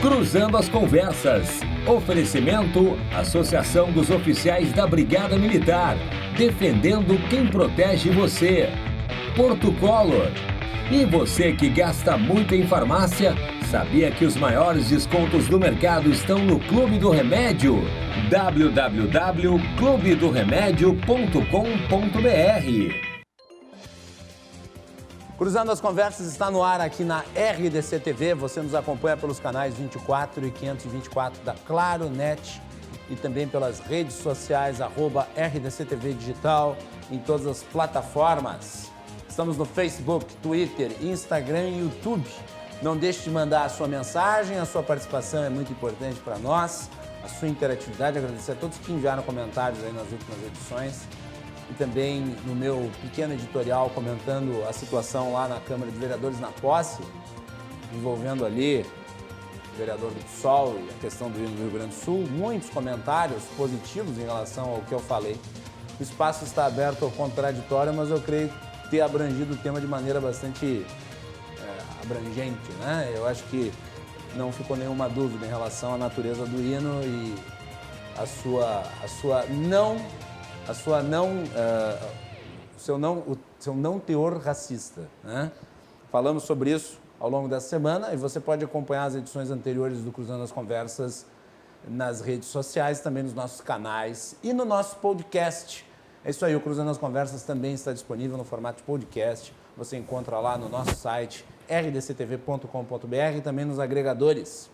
Cruzando as Conversas. Oferecimento: Associação dos Oficiais da Brigada Militar. Defendendo quem protege você. Porto Color. E você que gasta muito em farmácia, sabia que os maiores descontos do mercado estão no Clube do Remédio? www.clubedoremedio.com.br. Cruzando as Conversas está no ar aqui na RDC TV. Você nos acompanha pelos canais 24 e 524 da Claro Net e também pelas redes sociais @RDC TV Digital em todas as plataformas. Estamos no Facebook, Twitter, Instagram e YouTube. Não deixe de mandar a sua mensagem, a sua participação é muito importante para nós, a sua interatividade. Agradecer a todos que enviaram comentários aí nas últimas edições. E também no meu pequeno editorial comentando a situação lá na Câmara de Vereadores na posse, envolvendo ali o vereador do PSOL e a questão do hino do Rio Grande do Sul. Muitos comentários positivos em relação ao que eu falei. O espaço está aberto ao contraditório, mas eu creio ter abrangido o tema de maneira bastante abrangente, né? Eu acho que não ficou nenhuma dúvida em relação à natureza do hino e seu não teor racista, né? Falamos sobre isso ao longo da semana e você pode acompanhar as edições anteriores do Cruzando as Conversas nas redes sociais, também nos nossos canais e no nosso podcast. É isso aí, o Cruzando as Conversas também está disponível no formato de podcast. Você encontra lá no nosso site rdctv.com.br e também nos agregadores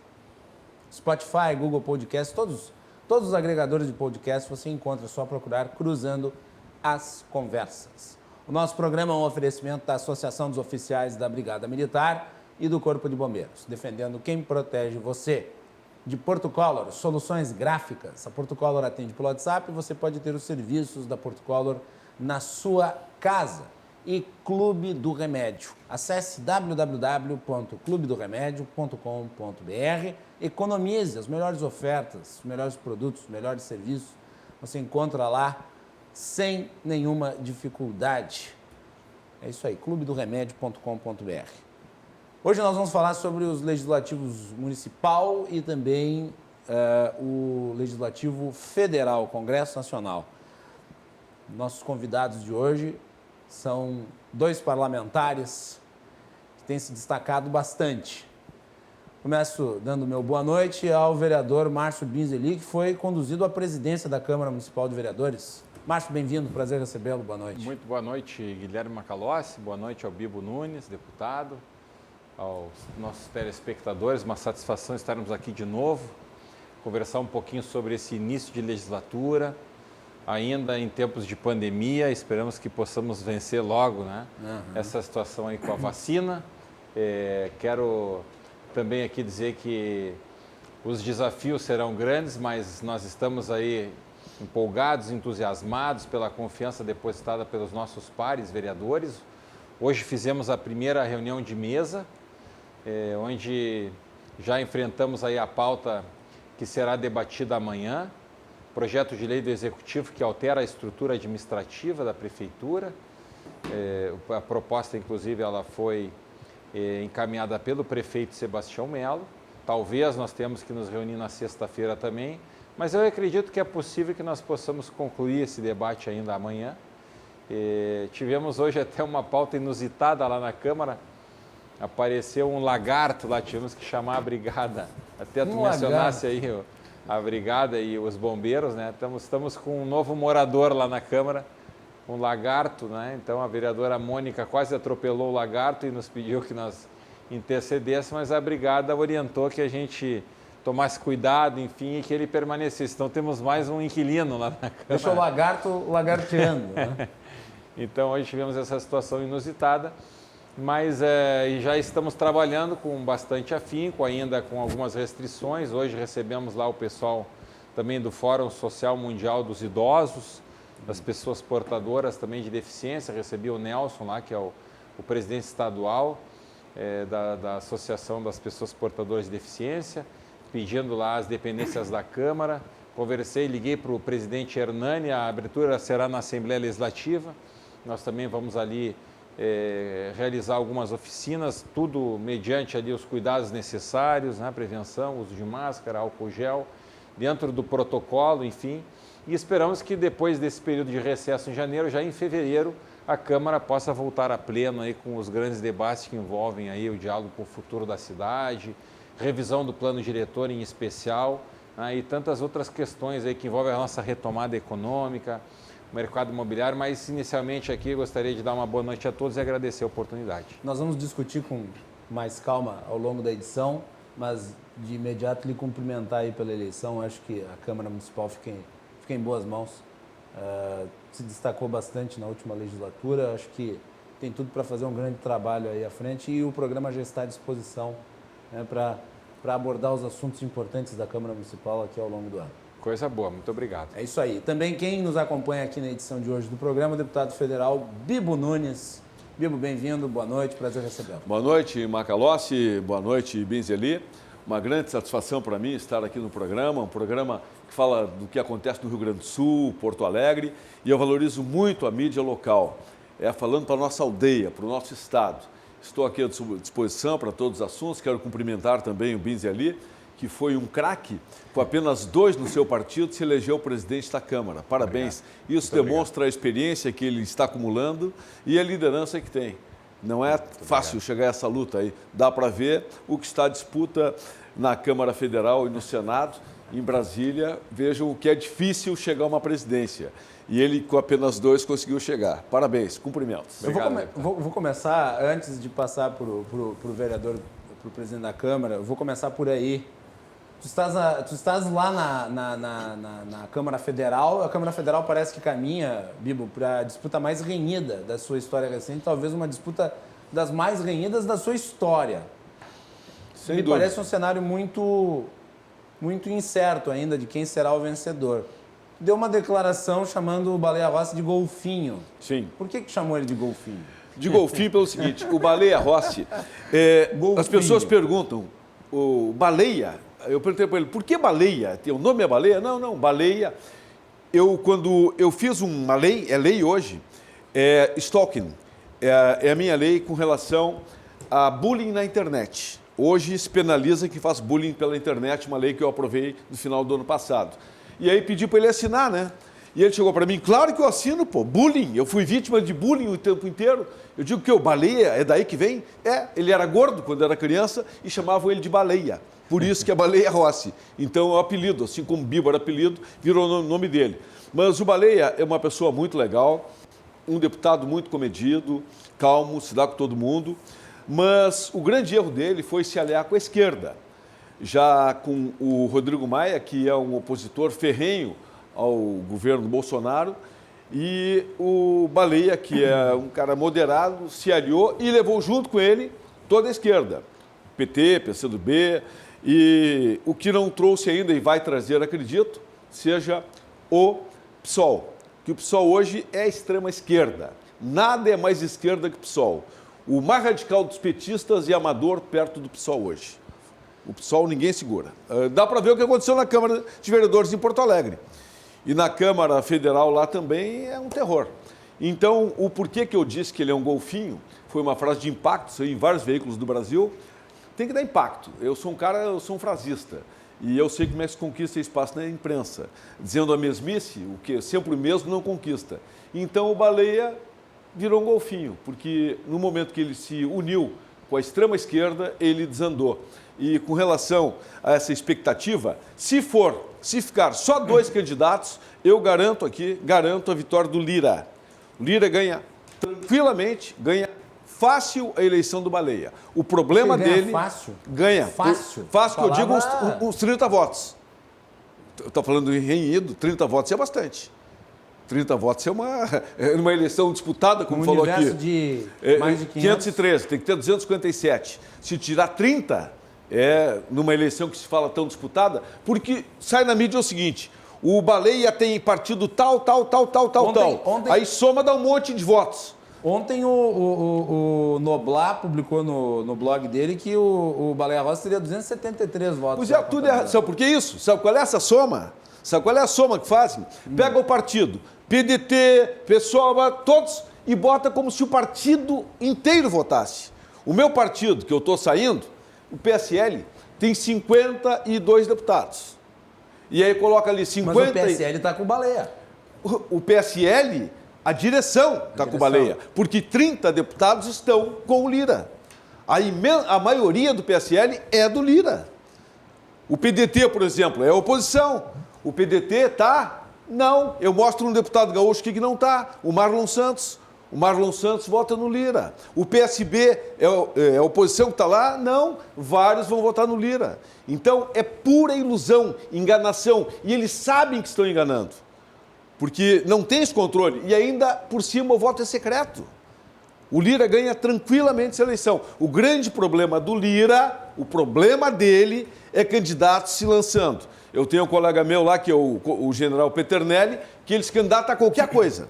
Spotify, Google Podcast, todos os agregadores de podcast você encontra, é só procurar Cruzando as Conversas. O nosso programa é um oferecimento da Associação dos Oficiais da Brigada Militar e do Corpo de Bombeiros, defendendo quem protege você. De Porto Color, soluções gráficas. A Porto Color atende pelo WhatsApp e você pode ter os serviços da Porto Color na sua casa. E Clube do Remédio. Acesse www.clubedoremedio.com.br. Economize as melhores ofertas, os melhores produtos, os melhores serviços. Você encontra lá sem nenhuma dificuldade. É isso aí, clubedoremedio.com.br. Hoje nós vamos falar sobre os legislativos municipal e também o legislativo federal, o Congresso Nacional. Nossos convidados de hoje são dois parlamentares que têm se destacado bastante. Começo dando meu boa noite ao vereador Márcio Binzeli, que foi conduzido à presidência da Câmara Municipal de Vereadores. Márcio, bem-vindo, prazer recebê-lo, boa noite. Muito boa noite, Guilherme Macalossi, boa noite ao Bibo Nunes, deputado, aos nossos telespectadores, uma satisfação estarmos aqui de novo, conversar um pouquinho sobre esse início de legislatura, ainda em tempos de pandemia, esperamos que possamos vencer logo, né? Essa situação aí com a vacina. Quero também aqui dizer que os desafios serão grandes, mas nós estamos aí empolgados, entusiasmados pela confiança depositada pelos nossos pares vereadores. Hoje fizemos a primeira reunião de mesa, onde já enfrentamos aí a pauta que será debatida amanhã. Projeto de lei do Executivo que altera a estrutura administrativa da Prefeitura. A proposta, inclusive, ela foi encaminhada pelo prefeito Sebastião Melo. Talvez nós tenhamos que nos reunir na sexta-feira também, mas eu acredito que é possível que nós possamos concluir esse debate ainda amanhã. Tivemos hoje até uma pauta inusitada lá na Câmara. Apareceu um lagarto lá, tivemos que chamar a brigada. Até tu mencionasse aí a brigada e os bombeiros, né? Estamos com um novo morador lá na Câmara, um lagarto, né? Então a vereadora Mônica quase atropelou o lagarto e nos pediu que nós intercedêssemos, mas a brigada orientou que a gente tomasse cuidado, enfim, e que ele permanecesse. Então temos mais um inquilino lá na Câmara. Deixa o lagarto lagarteando, né? Então hoje tivemos essa situação inusitada, mas já estamos trabalhando com bastante afinco, ainda com algumas restrições. Hoje recebemos lá o pessoal também do Fórum Social Mundial dos Idosos, das pessoas portadoras também de deficiência. Recebi o Nelson lá, que é o presidente estadual da Associação das Pessoas Portadoras de Deficiência, pedindo lá as dependências da Câmara. Conversei, liguei para o presidente Hernani, a abertura será na Assembleia Legislativa. Nós também vamos ali realizar algumas oficinas, tudo mediante ali os cuidados necessários, né? Prevenção, uso de máscara, álcool gel, dentro do protocolo, enfim. E esperamos que depois desse período de recesso em janeiro, já em fevereiro, a Câmara possa voltar a pleno aí com os grandes debates que envolvem aí o diálogo com o futuro da cidade, revisão do plano diretor em especial, né? E tantas outras questões aí que envolvem a nossa retomada econômica, o mercado imobiliário, mas inicialmente aqui eu gostaria de dar uma boa noite a todos e agradecer a oportunidade. Nós vamos discutir com mais calma ao longo da edição, mas de imediato lhe cumprimentar aí pela eleição. Acho que a Câmara Municipal fica em boas mãos. Se destacou bastante na última legislatura. Acho que tem tudo para fazer um grande trabalho aí à frente e o programa já está à disposição, né, para abordar os assuntos importantes da Câmara Municipal aqui ao longo do ano. Coisa boa, muito obrigado. É isso aí. Também quem nos acompanha aqui na edição de hoje do programa, o deputado federal Bibo Nunes. Bibo, bem-vindo, boa noite, prazer recebê-lo. Boa noite, Macalossi, boa noite, Binzeli. Uma grande satisfação para mim estar aqui no programa, um programa que fala do que acontece no Rio Grande do Sul, Porto Alegre, e eu valorizo muito a mídia local, falando para a nossa aldeia, para o nosso estado. Estou aqui à disposição para todos os assuntos, quero cumprimentar também o Binzeli, que foi um craque, com apenas 2 no seu partido, se elegeu presidente da Câmara. Parabéns. Obrigado. Isso muito demonstra obrigado. A experiência que ele está acumulando e a liderança que tem. Não é fácil chegar a essa luta aí. Dá para ver o que está à disputa na Câmara Federal e no Senado. Em Brasília, vejam o que é difícil chegar a uma presidência. E ele, com apenas 2, conseguiu chegar. Parabéns, cumprimentos. Vou começar, antes de passar para o vereador, para o presidente da Câmara, eu vou começar por aí. Tu estás lá na Câmara Federal. A Câmara Federal parece que caminha, Bibo, para a disputa mais renhida da sua história recente, talvez uma disputa das mais renhidas da sua história. Sem Me dúvida. parece um cenário muito incerto ainda de quem será o vencedor. Deu uma declaração chamando o Baleia Rossi de golfinho. Sim. Por que chamou ele de golfinho? De golfinho pelo seguinte, o Baleia Rossi, as pessoas perguntam, o Baleia, eu perguntei para ele, por que baleia? O nome é baleia? Não, baleia. Quando eu fiz uma lei, é lei hoje, stalking, é a minha lei com relação a bullying na internet. Hoje se penaliza quem faz bullying pela internet, uma lei que eu aprovei no final do ano passado. E aí pedi para ele assinar, né? E ele chegou para mim, claro que eu assino, pô, bullying, eu fui vítima de bullying o tempo inteiro. Eu digo que o baleia, é daí que vem? Ele era gordo quando era criança e chamavam ele de baleia. Por isso que é Baleia Rossi. Então é o apelido, assim como Bibo era apelido, virou o nome dele. Mas o Baleia é uma pessoa muito legal, um deputado muito comedido, calmo, se dá com todo mundo. Mas o grande erro dele foi se aliar com a esquerda. Já com o Rodrigo Maia, que é um opositor ferrenho ao governo Bolsonaro, e o Baleia, que é um cara moderado, se aliou e levou junto com ele toda a esquerda. PT, PCdoB, e o que não trouxe ainda e vai trazer, acredito, seja o PSOL. Que o PSOL hoje é a extrema esquerda. Nada é mais esquerda que o PSOL. O mais radical dos petistas e amador perto do PSOL hoje. O PSOL ninguém segura. Dá para ver o que aconteceu na Câmara de Vereadores em Porto Alegre. E na Câmara Federal lá também é um terror. Então, o porquê que eu disse que ele é um golfinho, foi uma frase de impacto, saiu em vários veículos do Brasil, tem que dar impacto. Eu sou um frasista. E eu sei como é que se conquista espaço na imprensa. Dizendo a mesmice, o que sempre o mesmo não conquista. Então o Baleia virou um golfinho, porque no momento que ele se uniu com a extrema esquerda, ele desandou. E com relação a essa expectativa, se ficar só 2 candidatos, eu garanto a vitória do Lira. O Lira ganha tranquilamente, ganha fácil a eleição do Baleia. O problema dele... Fácil? Ganha. Fácil? Fácil, que eu digo uns 30 votos. Estou falando em renhido, 30 votos é bastante. 30 votos é uma eleição disputada, como falou aqui. De mais de 513, tem que ter 257. Se tirar 30, numa eleição que se fala tão disputada, porque sai na mídia o seguinte, o Baleia tem partido tal. Aí soma, dá um monte de votos. Ontem o Noblar publicou no blog dele que o Baleia Rossi teria 273 votos. Pois é, tudo errado. Sabe por que isso? Sabe qual é essa soma? Sabe qual é a soma que fazem? Pega o partido, PDT, PSOL, todos, e bota como se o partido inteiro votasse. O meu partido, que eu estou saindo, o PSL, tem 52 deputados. E aí coloca ali 50... Mas o PSL está com baleia. O PSL, a direção está com baleia, porque 30 deputados estão com o Lira. A maioria do PSL é do Lira. O PDT, por exemplo, é a oposição. O PDT está? Não. Eu mostro um deputado gaúcho aqui que não está, o Marlon Santos. O Marlon Santos vota no Lira. O PSB é a oposição que está lá? Não. Vários vão votar no Lira. Então, é pura ilusão, enganação. E eles sabem que estão enganando. Porque não tem esse controle. E ainda, por cima, o voto é secreto. O Lira ganha tranquilamente essa eleição. O grande problema do Lira, o problema dele, é candidatos se lançando. Eu tenho um colega meu lá, que é o general Peternelli, que ele se candidata a qualquer coisa.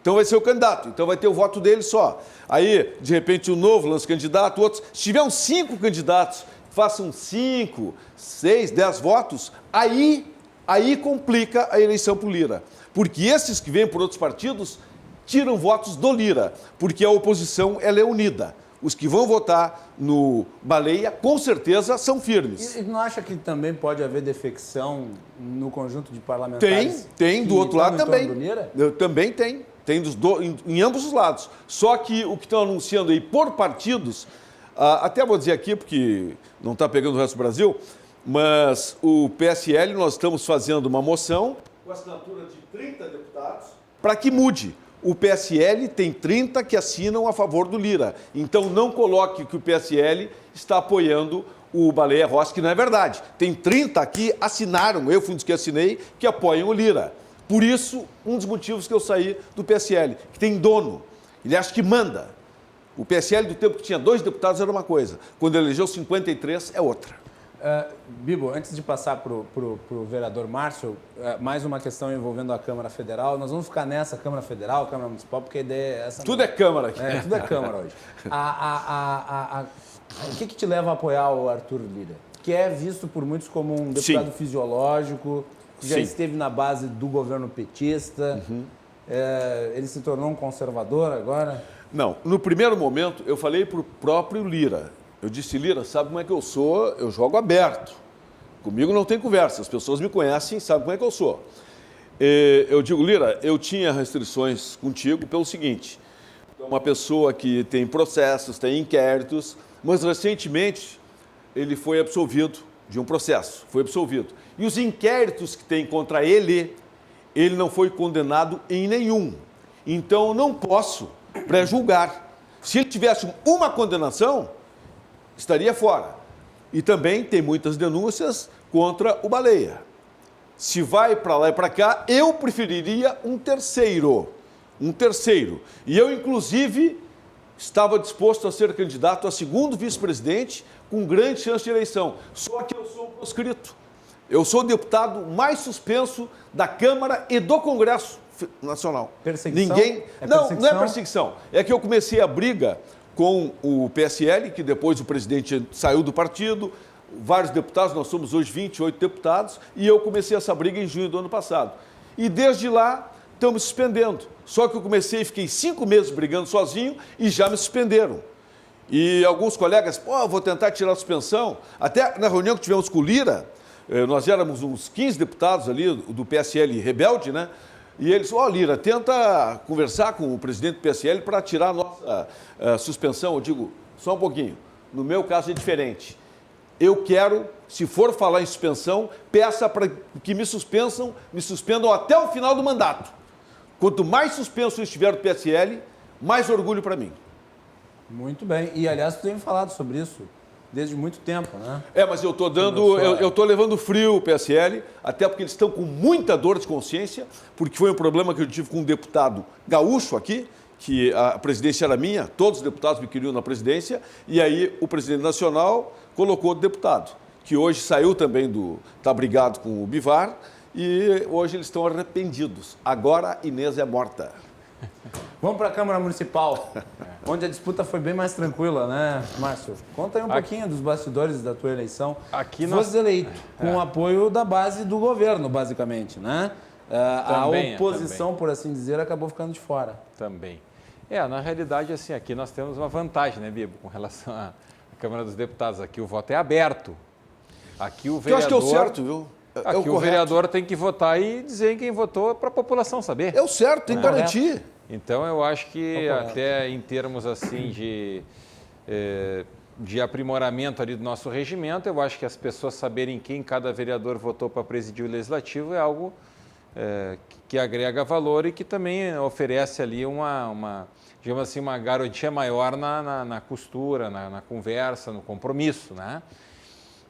Então vai ser o candidato, então vai ter o voto dele só. Aí, de repente, o novo lança candidato, outros. Se tiver uns 5 candidatos, façam 5, 6, 10 votos, aí complica a eleição para o Lira. Porque esses que vêm por outros partidos tiram votos do Lira, porque a oposição ela é unida. Os que vão votar no Baleia, com certeza, são firmes. E não acha que também pode haver defecção no conjunto de parlamentares? Tem, do outro lado também. Do Lira? Também tem. Tem em ambos os lados. Só que o que estão anunciando aí por partidos, até vou dizer aqui, porque não está pegando o resto do Brasil, mas o PSL, nós estamos fazendo uma moção com assinatura de 30 deputados para que mude. O PSL tem 30 que assinam a favor do Lira. Então não coloque que o PSL está apoiando o Baleia Rossi, que não é verdade. Tem 30 que assinaram, eu fui um dos que assinei, que apoiam o Lira. Por isso, um dos motivos que eu saí do PSL, que tem dono. Ele acha que manda. O PSL, do tempo que tinha 2 deputados, era uma coisa. Quando elegeu 53, é outra. Bibo, antes de passar para o vereador Márcio, mais uma questão envolvendo a Câmara Federal. Nós vamos ficar nessa Câmara Federal, Câmara Municipal, porque a ideia é essa. Tudo é Câmara aqui. Tudo é Câmara hoje. O que te leva a apoiar o Arthur Lira? Que é visto por muitos como um deputado fisiológico, que já esteve na base do governo petista. Ele se tornou um conservador agora? Não. No primeiro momento, eu falei para o próprio Lira. Eu disse, Lira, sabe como é que eu sou? Eu jogo aberto. Comigo não tem conversa. As pessoas me conhecem, sabem como é que eu sou. Eu digo, Lira, eu tinha restrições contigo pelo seguinte. Uma pessoa que tem processos, tem inquéritos, mas recentemente ele foi absolvido de um processo. Foi absolvido. E os inquéritos que tem contra ele não foi condenado em nenhum. Então, eu não posso pré-julgar. Se ele tivesse uma condenação, estaria fora. E também tem muitas denúncias contra o Baleia. Se vai para lá e para cá, eu preferiria um terceiro. Um terceiro. E eu, inclusive, estava disposto a ser candidato a segundo vice-presidente com grande chance de eleição. Só que eu sou proscrito. Eu sou o deputado mais suspenso da Câmara e do Congresso Nacional. Perseguição? Não é perseguição. É que eu comecei a briga com o PSL, que depois o presidente saiu do partido, vários deputados, nós somos hoje 28 deputados, e eu comecei essa briga em junho do ano passado. E desde lá, estão me suspendendo. Só que eu comecei e fiquei 5 meses brigando sozinho e já me suspenderam. E alguns colegas, vou tentar tirar a suspensão. Até na reunião que tivemos com o Lira, nós éramos uns 15 deputados ali do PSL rebelde, né? E eles, Lira, tenta conversar com o presidente do PSL para tirar a nossa suspensão. Eu digo, só um pouquinho, no meu caso é diferente. Eu quero, se for falar em suspensão, peça para que me suspendam até o final do mandato. Quanto mais suspenso eu estiver do PSL, mais orgulho para mim. Muito bem. E, aliás, tu tem falado sobre isso desde muito tempo, né? Mas eu estou levando frio o PSL, até porque eles estão com muita dor de consciência, porque foi um problema que eu tive com um deputado gaúcho aqui, que a presidência era minha, todos os deputados me queriam na presidência, e aí o presidente nacional colocou o deputado, que hoje saiu também está brigado com o Bivar, e hoje eles estão arrependidos. Agora Inês é morta. Vamos para a Câmara Municipal, onde a disputa foi bem mais tranquila, né, Márcio? Conta aí um pouquinho dos bastidores da tua eleição. Aqui fosse eleito com o apoio da base do governo, basicamente, né? A oposição, por assim dizer, acabou ficando de fora. Também. Na realidade, assim, aqui nós temos uma vantagem, né, Bibo, com relação à Câmara dos Deputados. Aqui o voto é aberto. Aqui o vereador... Eu acho que é o certo, viu? Aqui o vereador tem que votar e dizer em quem votou para a população saber. É o certo, tem que garantir. Então, eu acho que até em termos assim de aprimoramento ali do nosso regimento, eu acho que as pessoas saberem quem cada vereador votou para presidir o Legislativo é algo que agrega valor e que também oferece ali digamos assim, uma garantia maior na costura, na conversa, no compromisso, né?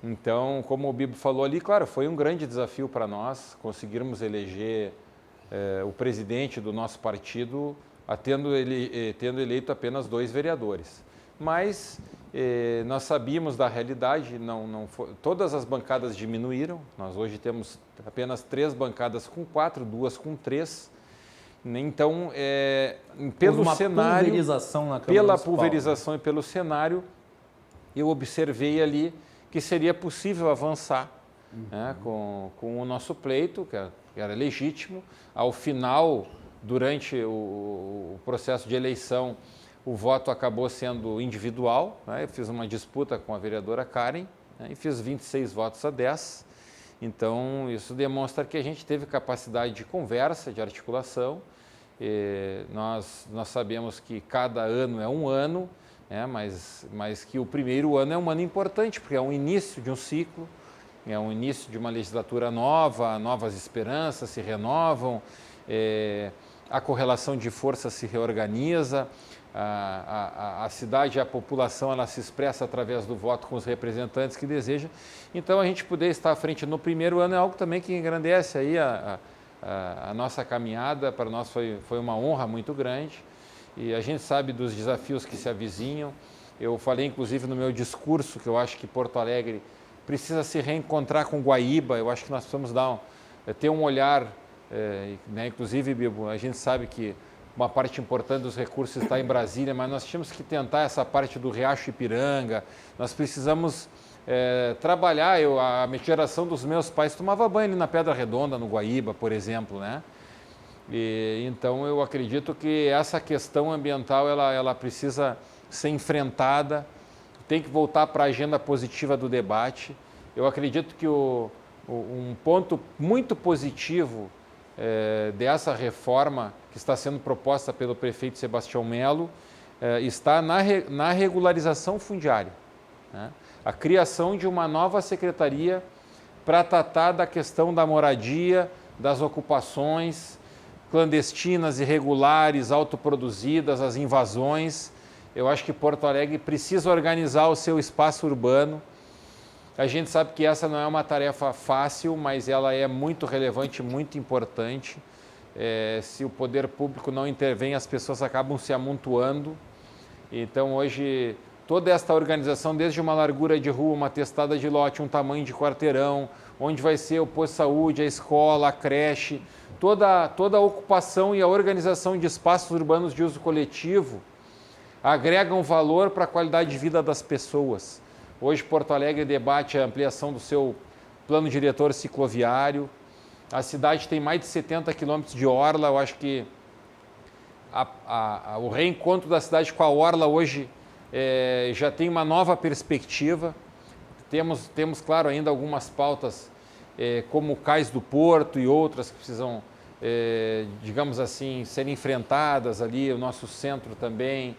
Então, como o Bibo falou ali, claro, foi um grande desafio para nós conseguirmos eleger o presidente do nosso partido, tendo eleito apenas 2 vereadores. Mas nós sabíamos da realidade, todas as bancadas diminuíram, nós hoje temos apenas 3 bancadas com 4, 2 com 3. Então, pelo cenário, pulverização na Câmara pela Municipal, pulverização e pelo cenário, eu observei ali que seria possível avançar com o nosso pleito, que era legítimo. Ao final, durante o processo de eleição, o voto acabou sendo individual, né? Eu fiz uma disputa com a vereadora Karen, né? E fiz 26 votos a 10. Então, isso demonstra que a gente teve capacidade de conversa, de articulação. Nós sabemos que cada ano é um ano, mas que o primeiro ano é um ano importante, porque é um início de um ciclo, é um início de uma legislatura nova, novas esperanças se renovam, a correlação de forças se reorganiza, a cidade e a população ela se expressa através do voto com os representantes que deseja. Então, a gente poder estar à frente no primeiro ano é algo também que engrandece aí a nossa caminhada. Para nós foi uma honra muito grande. E a gente sabe dos desafios que se avizinham. Eu falei, inclusive, no meu discurso, que eu acho que Porto Alegre precisa se reencontrar com Guaíba. Eu acho que nós precisamos ter um olhar, inclusive, Bibo, a gente sabe que uma parte importante dos recursos está em Brasília, mas nós tínhamos que tentar essa parte do Riacho Ipiranga. Nós precisamos trabalhar. A geração dos meus pais tomava banho ali na Pedra Redonda, no Guaíba, por exemplo, né? Então, eu acredito que essa questão ambiental ela precisa ser enfrentada, tem que voltar para a agenda positiva do debate. Eu acredito que um ponto muito positivo dessa reforma que está sendo proposta pelo prefeito Sebastião Melo está na regularização fundiária, né? A criação de uma nova secretaria para tratar da questão da moradia, das ocupações clandestinas, irregulares, autoproduzidas, as invasões. Eu acho que Porto Alegre precisa organizar o seu espaço urbano. A gente sabe que essa não é uma tarefa fácil, mas ela é muito relevante, muito importante. Se o poder público não intervém, as pessoas acabam se amontoando. Então, hoje, toda esta organização, desde uma largura de rua, uma testada de lote, um tamanho de quarteirão, onde vai ser o posto de saúde, a escola, a creche, toda a ocupação e a organização de espaços urbanos de uso coletivo agregam valor para a qualidade de vida das pessoas. Hoje, Porto Alegre debate a ampliação do seu plano diretor cicloviário. A cidade tem mais de 70 quilômetros de orla. Eu acho que o reencontro da cidade com a orla hoje já tem uma nova perspectiva. Temos, claro, ainda algumas pautas como o Cais do Porto e outras que precisam, digamos assim, serem enfrentadas ali, o nosso centro também.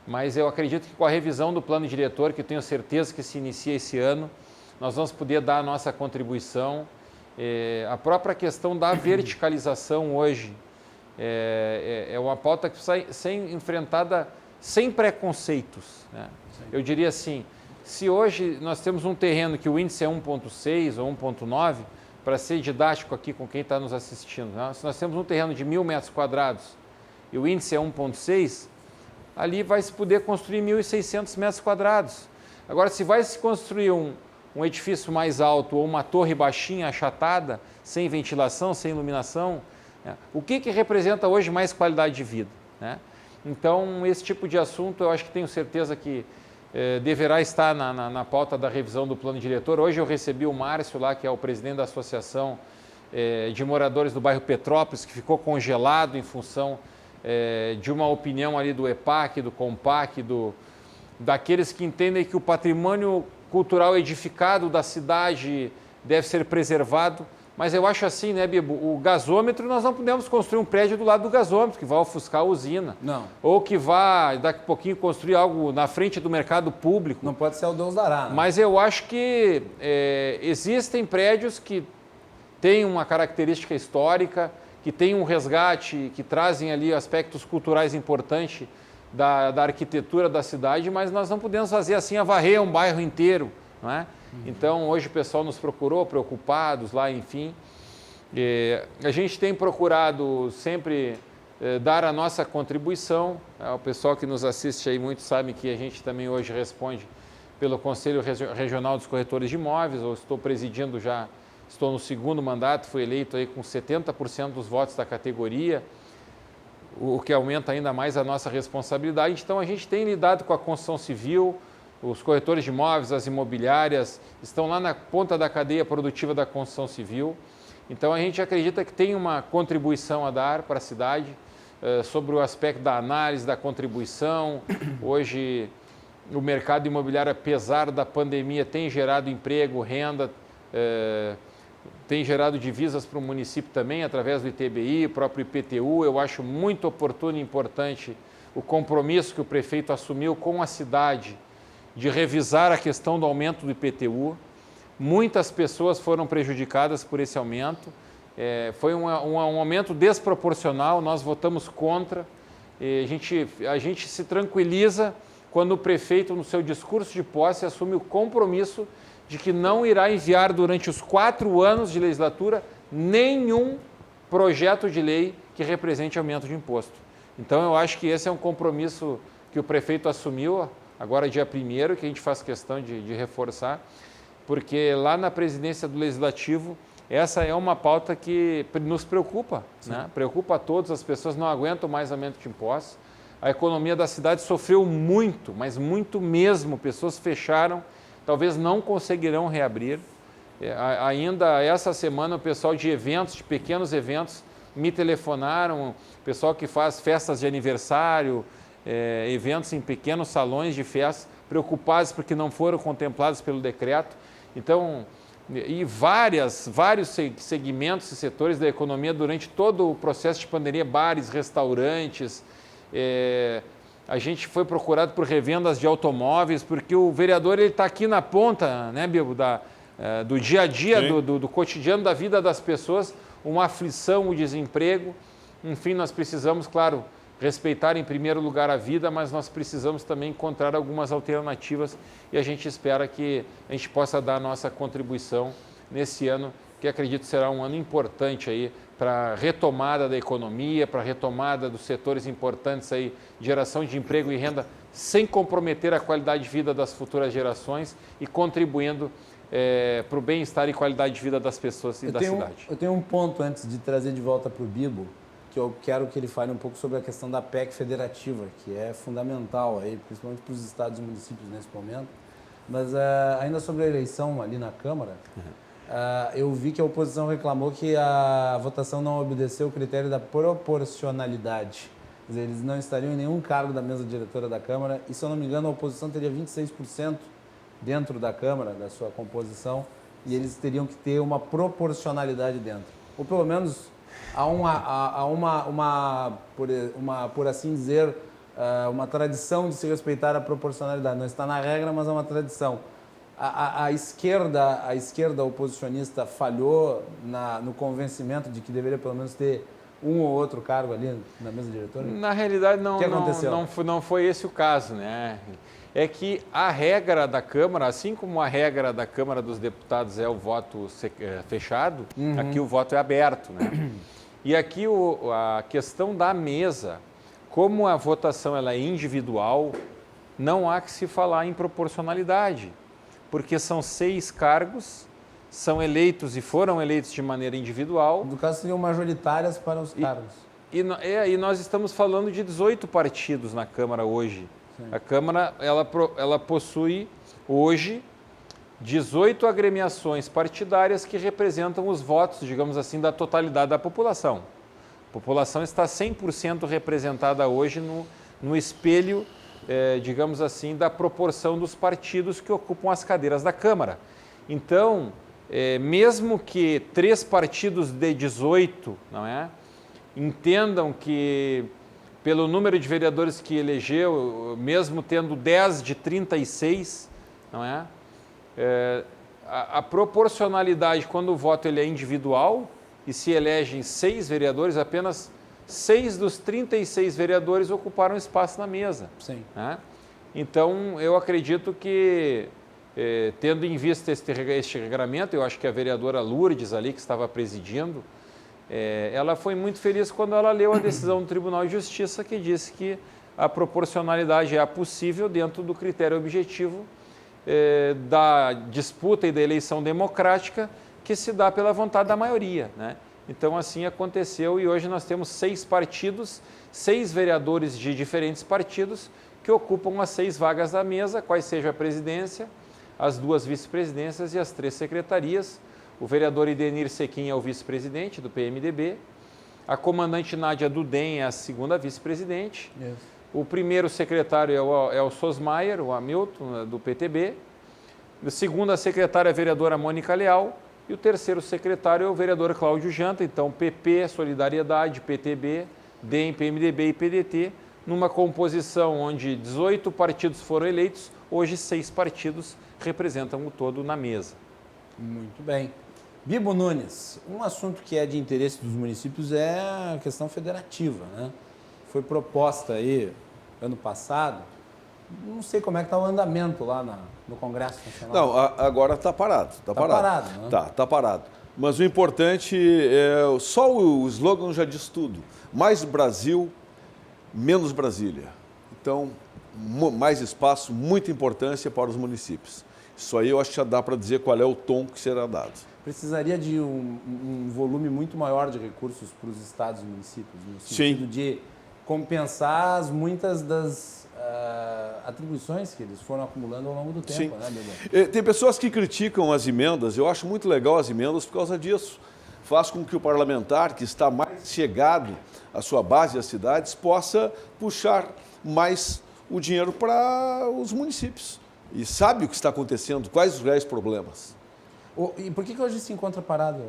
Mas eu acredito que com a revisão do plano diretor, que eu tenho certeza que se inicia esse ano, nós vamos poder dar a nossa contribuição. A própria questão da verticalização hoje é uma pauta que precisa ser enfrentada sem preconceitos, né? Eu diria assim, se hoje nós temos um terreno que o índice é 1,6 ou 1,9, para ser didático aqui com quem está nos assistindo, né? Se nós temos um terreno de 1.000 metros quadrados e o índice é 1,6, ali vai se poder construir 1.600 metros quadrados. Agora, se vai se construir um edifício mais alto ou uma torre baixinha, achatada, sem ventilação, sem iluminação, né? O que representa hoje mais qualidade de vida, né? Então, esse tipo de assunto, eu acho que tenho certeza que deverá estar na pauta da revisão do plano diretor. Hoje eu recebi o Márcio lá, que é o presidente da Associação de Moradores do bairro Petrópolis, que ficou congelado em função de uma opinião ali do EPAC, do COMPAC, daqueles que entendem que o patrimônio cultural edificado da cidade deve ser preservado. Mas eu acho assim, né, Bibo? O gasômetro, nós não podemos construir um prédio do lado do gasômetro, que vai ofuscar a usina. Não. Ou que vá, daqui a pouquinho, construir algo na frente do mercado público. Não pode ser o Deus dará, né? Mas eu acho que existem prédios que têm uma característica histórica, que têm um resgate, que trazem ali aspectos culturais importantes da arquitetura da cidade, mas nós não podemos fazer assim, varrer um bairro inteiro, não é? Então, hoje o pessoal nos procurou, preocupados lá, enfim. A gente tem procurado sempre dar a nossa contribuição. O pessoal que nos assiste aí muito sabe que a gente também hoje responde pelo Conselho Regional dos Corretores de Imóveis. Eu estou presidindo já, estou no segundo mandato, fui eleito aí com 70% dos votos da categoria, o que aumenta ainda mais a nossa responsabilidade. Então, a gente tem lidado com a construção civil. Os corretores de imóveis, as imobiliárias, estão lá na ponta da cadeia produtiva da construção civil. Então, a gente acredita que tem uma contribuição a dar para a cidade sobre o aspecto da análise, da contribuição. Hoje, o mercado imobiliário, apesar da pandemia, tem gerado emprego, renda, tem gerado divisas para o município também, através do ITBI, o próprio IPTU. Eu acho muito oportuno e importante o compromisso que o prefeito assumiu com a cidade de revisar a questão do aumento do IPTU. Muitas pessoas foram prejudicadas por esse aumento. Foi um aumento desproporcional, nós votamos contra. A gente se tranquiliza quando o prefeito, no seu discurso de posse, assume o compromisso de que não irá enviar durante os 4 anos de legislatura nenhum projeto de lei que represente aumento de imposto. Então, eu acho que esse é um compromisso que o prefeito assumiu, agora dia 1º, que a gente faz questão de reforçar, porque lá na presidência do Legislativo, essa é uma pauta que nos preocupa, né? Preocupa a todos, as pessoas não aguentam mais aumento de impostos. A economia da cidade sofreu muito, mas muito mesmo, pessoas fecharam, talvez não conseguirão reabrir. Ainda essa semana o pessoal de eventos, de pequenos eventos, me telefonaram, o pessoal que faz festas de aniversário, eventos em pequenos salões de festa, preocupados porque não foram contemplados pelo decreto. Então, e vários segmentos e setores da economia durante todo o processo de pandemia, bares, restaurantes. A gente foi procurado por revendas de automóveis, porque o vereador está aqui na ponta, né, Bibo, do dia a dia, do cotidiano da vida das pessoas, uma aflição, o desemprego. Enfim, nós precisamos, claro, respeitar em primeiro lugar a vida, mas nós precisamos também encontrar algumas alternativas e a gente espera que a gente possa dar a nossa contribuição nesse ano, que acredito será um ano importante aí para a retomada da economia, para a retomada dos setores importantes aí, geração de emprego e renda, sem comprometer a qualidade de vida das futuras gerações e contribuindo para o bem-estar e qualidade de vida das pessoas e da cidade. Eu tenho um ponto antes de trazer de volta para o Bibo, que eu quero que ele fale um pouco sobre a questão da PEC federativa, que é fundamental, aí, principalmente para os estados e municípios nesse momento. Mas ainda sobre a eleição ali na Câmara, eu vi que a oposição reclamou que a votação não obedeceu o critério da proporcionalidade. Quer dizer, eles não estariam em nenhum cargo da mesa diretora da Câmara e, se eu não me engano, a oposição teria 26% dentro da Câmara, da sua composição, e eles teriam que ter uma proporcionalidade dentro. Ou pelo menos por assim dizer, uma tradição de se respeitar a proporcionalidade. Não está na regra, mas é uma tradição. A esquerda oposicionista falhou no convencimento de que deveria pelo menos ter um ou outro cargo ali na mesa diretora? Na realidade, O que aconteceu? não foi esse o caso, né? É que a regra da Câmara, assim como a regra da Câmara dos Deputados é o voto fechado, aqui o voto é aberto, né? E aqui a questão da mesa, como a votação ela é individual, não há que se falar em proporcionalidade, porque são 6 cargos, são eleitos e foram eleitos de maneira individual. No caso, seriam majoritárias para os cargos. E nós estamos falando de 18 partidos na Câmara hoje. Sim. A Câmara ela possui hoje 18 agremiações partidárias que representam os votos, digamos assim, da totalidade da população. A população está 100% representada hoje no espelho, digamos assim, da proporção dos partidos que ocupam as cadeiras da Câmara. Então, mesmo que 3 partidos de 18, não é, entendam que, pelo número de vereadores que elegeu, mesmo tendo 10 de 36, não é, a proporcionalidade, quando o voto ele é individual e se elegem 6 vereadores, apenas 6 dos 36 vereadores ocuparam espaço na mesa. Sim. Né? Então, eu acredito que, tendo em vista este regramento, eu acho que a vereadora Lourdes ali, que estava presidindo, ela foi muito feliz quando ela leu a decisão do Tribunal de Justiça que disse que a proporcionalidade é possível dentro do critério objetivo da disputa e da eleição democrática que se dá pela vontade da maioria, né? Então, assim aconteceu e hoje nós temos 6 partidos, 6 vereadores de diferentes partidos que ocupam as 6 vagas da mesa, quais seja a presidência, as 2 vice-presidências e as 3 secretarias. O vereador Idenir Sequim é o vice-presidente do PMDB, a comandante Nádia Dudem é a 2ª vice-presidente, o primeiro secretário é o Sosmaier, o Hamilton, do PTB, a 2ª secretária é a vereadora Mônica Leal, e o 3º secretário é o vereador Cláudio Janta. Então, PP, Solidariedade, PTB, DEM, PMDB e PDT, numa composição onde 18 partidos foram eleitos, hoje 6 partidos representam o todo na mesa. Muito bem. Bibo Nunes, um assunto que é de interesse dos municípios é a questão federativa, né? Foi proposta aí ano passado, não sei como é que está o andamento lá no Congresso Nacional. Não, agora está parado. Está parado, né? Tá parado. Mas o importante só o slogan já diz tudo. Mais Brasil, menos Brasília. Então, mais espaço, muita importância para os municípios. Isso aí eu acho que já dá para dizer qual é o tom que será dado. Precisaria de um volume muito maior de recursos para os estados e municípios, no sentido de compensar muitas das atribuições que eles foram acumulando ao longo do tempo, né, Bibo? Tem pessoas que criticam as emendas, eu acho muito legal as emendas por causa disso. Faz com que o parlamentar, que está mais chegado à sua base, às cidades, possa puxar mais o dinheiro para os municípios. E sabe o que está acontecendo, quais os reais problemas. E por que hoje se encontra parado?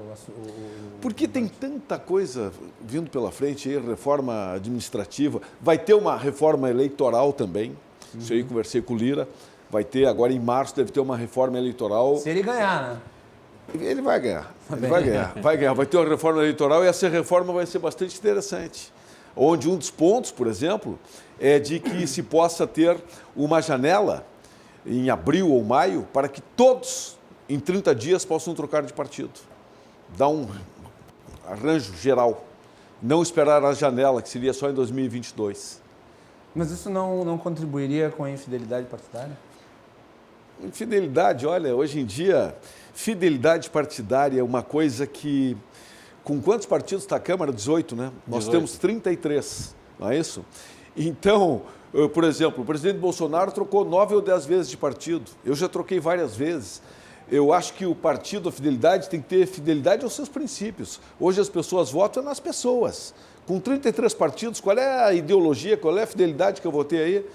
Porque tem tanta coisa vindo pela frente, aí, reforma administrativa, vai ter uma reforma eleitoral também, isso aí conversei com o Lira, vai ter agora em março, deve ter uma reforma eleitoral. Se ele ganhar, né? Ele vai ganhar, vai ter uma reforma eleitoral e essa reforma vai ser bastante interessante, onde um dos pontos, por exemplo, é de que se possa ter uma janela em abril ou maio para que todos em 30 dias possam trocar de partido. Dá um arranjo geral. Não esperar a janela, que seria só em 2022. Mas isso não contribuiria com a infidelidade partidária? Infidelidade, olha, hoje em dia, fidelidade partidária é uma coisa que... Com quantos partidos está a Câmara? 18, né? 18. Nós temos 33, não é isso? Então, por exemplo, o presidente Bolsonaro trocou 9 ou 10 vezes de partido. Eu já troquei várias vezes. Eu acho que o partido, a fidelidade, tem que ter fidelidade aos seus princípios. Hoje as pessoas votam nas pessoas. Com 33 partidos, qual é a ideologia, qual é a fidelidade que eu vou ter aí?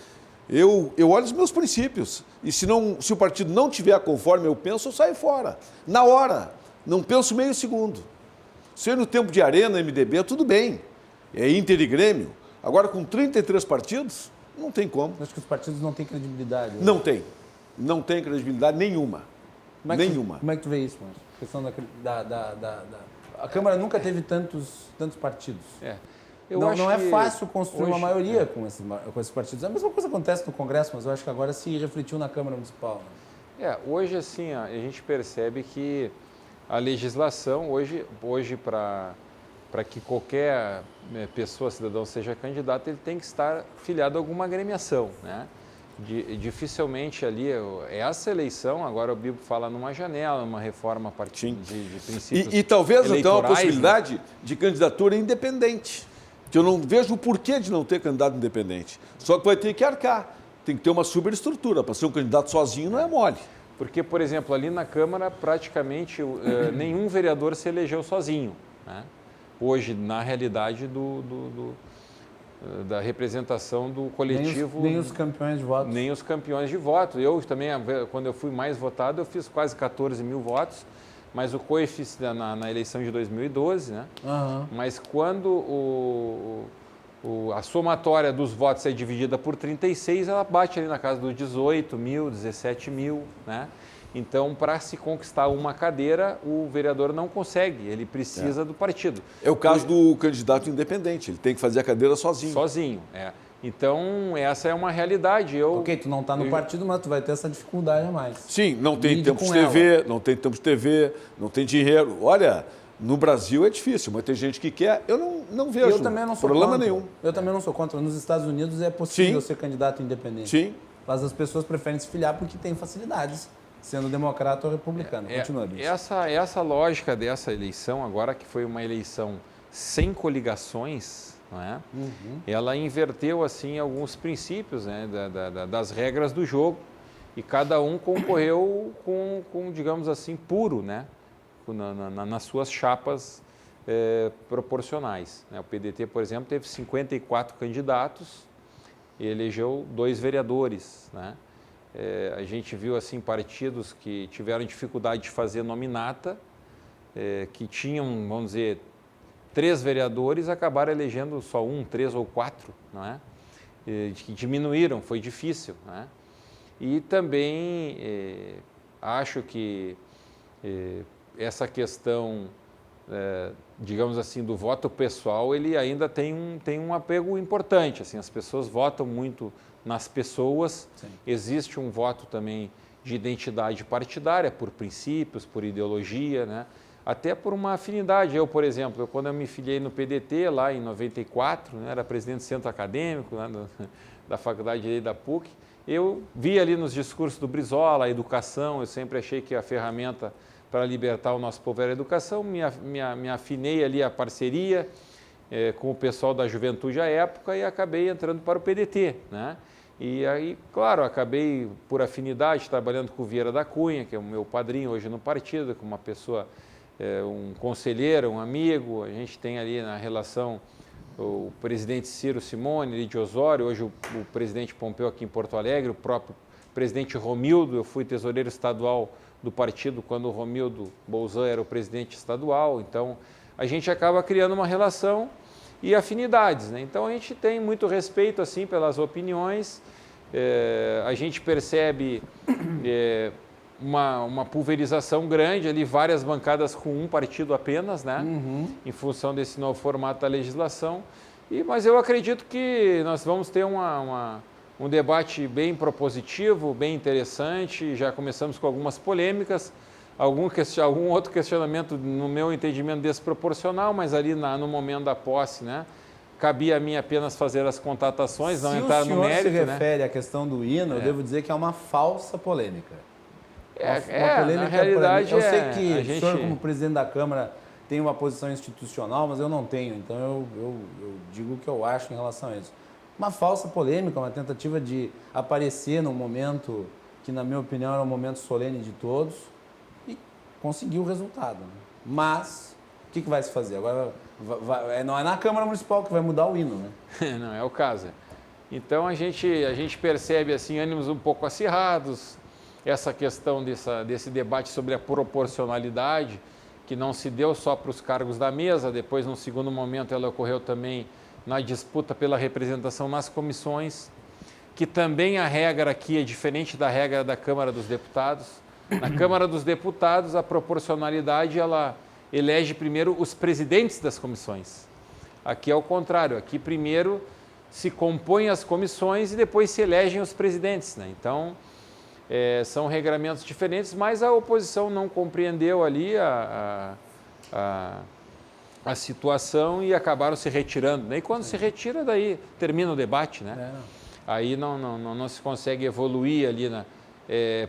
Eu olho os meus princípios. E se o partido não tiver conforme eu penso, eu saio fora. Na hora. Não penso meio segundo. Se no tempo de Arena, MDB, tudo bem. É Inter e Grêmio. Agora, com 33 partidos, não tem como. Acho que os partidos não têm credibilidade. Né? Não tem. Não tem credibilidade nenhuma. Como é que tu vê isso, Márcio? A questão a Câmara nunca teve tantos partidos. Não é fácil construir uma maioria com esses partidos. A mesma coisa acontece no Congresso, mas eu acho que agora se refletiu na Câmara Municipal. Né? Hoje, assim, a gente percebe que a legislação, hoje para que qualquer pessoa, cidadão, seja candidato, ele tem que estar filiado a alguma agremiação, né? Dificilmente ali, essa eleição, agora o Bibo fala numa janela, uma reforma a partir de princípios e talvez então a possibilidade, né, de candidatura independente, que eu não vejo o porquê de não ter candidato independente. Só que vai ter que arcar, tem que ter uma superestrutura, para ser um candidato sozinho não é mole. Porque, por exemplo, ali na Câmara, praticamente nenhum vereador se elegeu sozinho, né? hoje, na realidade, da representação do coletivo. Nem os campeões de votos. Nem os campeões de votos. Eu também, quando eu fui mais votado, eu fiz quase 14 mil votos, mas o coeficiente na eleição de 2012, né? Uhum. Mas quando a somatória dos votos é dividida por 36, ela bate ali na casa dos 18 mil, 17 mil, né? Então, para se conquistar uma cadeira, o vereador não consegue, ele precisa do partido. É o caso do candidato independente, ele tem que fazer a cadeira sozinho. Sozinho, é. Então, essa é uma realidade. Ok, tu não está no partido, mas tu vai ter essa dificuldade a mais. Sim, não tem tempo de TV, não tem tempo de TV, não tem dinheiro. Olha, no Brasil é difícil, mas tem gente que quer. Eu não vejo eu também não sou problema contra. nenhum. Eu também não sou contra. Nos Estados Unidos é possível ser candidato independente. Sim. Mas as pessoas preferem se filiar porque tem facilidades, sendo democrata ou republicano. Continua, Luiz. Essa lógica dessa eleição, agora que foi uma eleição sem coligações, não é? Ela inverteu assim alguns princípios, né, das regras do jogo, e cada um concorreu com digamos assim, puro, né, nas suas chapas proporcionais, né? O PDT, por exemplo, teve 54 candidatos e elegeu 2 vereadores, né? A gente viu assim partidos que tiveram dificuldade de fazer nominata, que tinham, vamos dizer, 3 vereadores, acabaram elegendo só 1, 3 ou 4, não é? Que diminuíram, foi difícil, né? E também acho que essa questão, digamos assim, do voto pessoal, ele ainda tem um apego importante, assim, as pessoas votam muito nas pessoas. Sim. Existe um voto também de identidade partidária, por princípios, por ideologia, né? Até por uma afinidade. Eu, por exemplo, quando eu me filiei no PDT, lá em 94, né, era presidente do centro acadêmico, né, da Faculdade de Direito da PUC, eu vi ali nos discursos do Brizola a educação, eu sempre achei que a ferramenta para libertar o nosso povo era a educação, me afinei ali a parceria com o pessoal da juventude à época e acabei entrando para o PDT, né? E aí, claro, acabei por afinidade trabalhando com o Vieira da Cunha, que é o meu padrinho hoje no partido, com uma pessoa, um conselheiro, um amigo. A gente tem ali na relação o presidente Ciro Simone, Lídio Osório, hoje o presidente Pompeu aqui em Porto Alegre, o próprio presidente Romildo. Eu fui tesoureiro estadual do partido quando o Romildo Bolzan era o presidente estadual. Então, a gente acaba criando uma relação e afinidades, né? Então a gente tem muito respeito assim pelas opiniões, a gente percebe uma pulverização grande ali, várias bancadas com um partido apenas, né? Em função desse novo formato da legislação. Mas eu acredito que nós vamos ter um debate bem propositivo, bem interessante. Já começamos com algumas polêmicas. Algum outro questionamento, no meu entendimento, desproporcional, mas ali no momento da posse, né, cabia a mim apenas fazer as contatações, não entrar no mérito. Se o senhor se refere à questão do hino, eu devo dizer que é uma falsa polêmica. Uma polêmica, na realidade, eu sei que o senhor, como presidente da Câmara, tem uma posição institucional, mas eu não tenho, então eu digo o que eu acho em relação a isso. Uma falsa polêmica, uma tentativa de aparecer num momento que, na minha opinião, era um momento solene de todos, conseguiu o resultado. Né? Mas, o que vai se fazer? Agora, não é na Câmara Municipal que vai mudar o hino, né? Não é o caso. Então, a gente percebe assim, ânimos um pouco acirrados, essa questão desse debate sobre a proporcionalidade, que não se deu só para os cargos da mesa, depois, num segundo momento, ela ocorreu também na disputa pela representação nas comissões, que também a regra aqui é diferente da regra da Câmara dos Deputados. Na Câmara dos Deputados, a proporcionalidade, ela elege primeiro os presidentes das comissões. Aqui é o contrário, aqui primeiro se compõem as comissões e depois se elegem os presidentes, né? Então, são regramentos diferentes, mas a oposição não compreendeu ali a situação e acabaram se retirando, né? E quando se retira, daí termina o debate, né? Aí não se consegue evoluir ali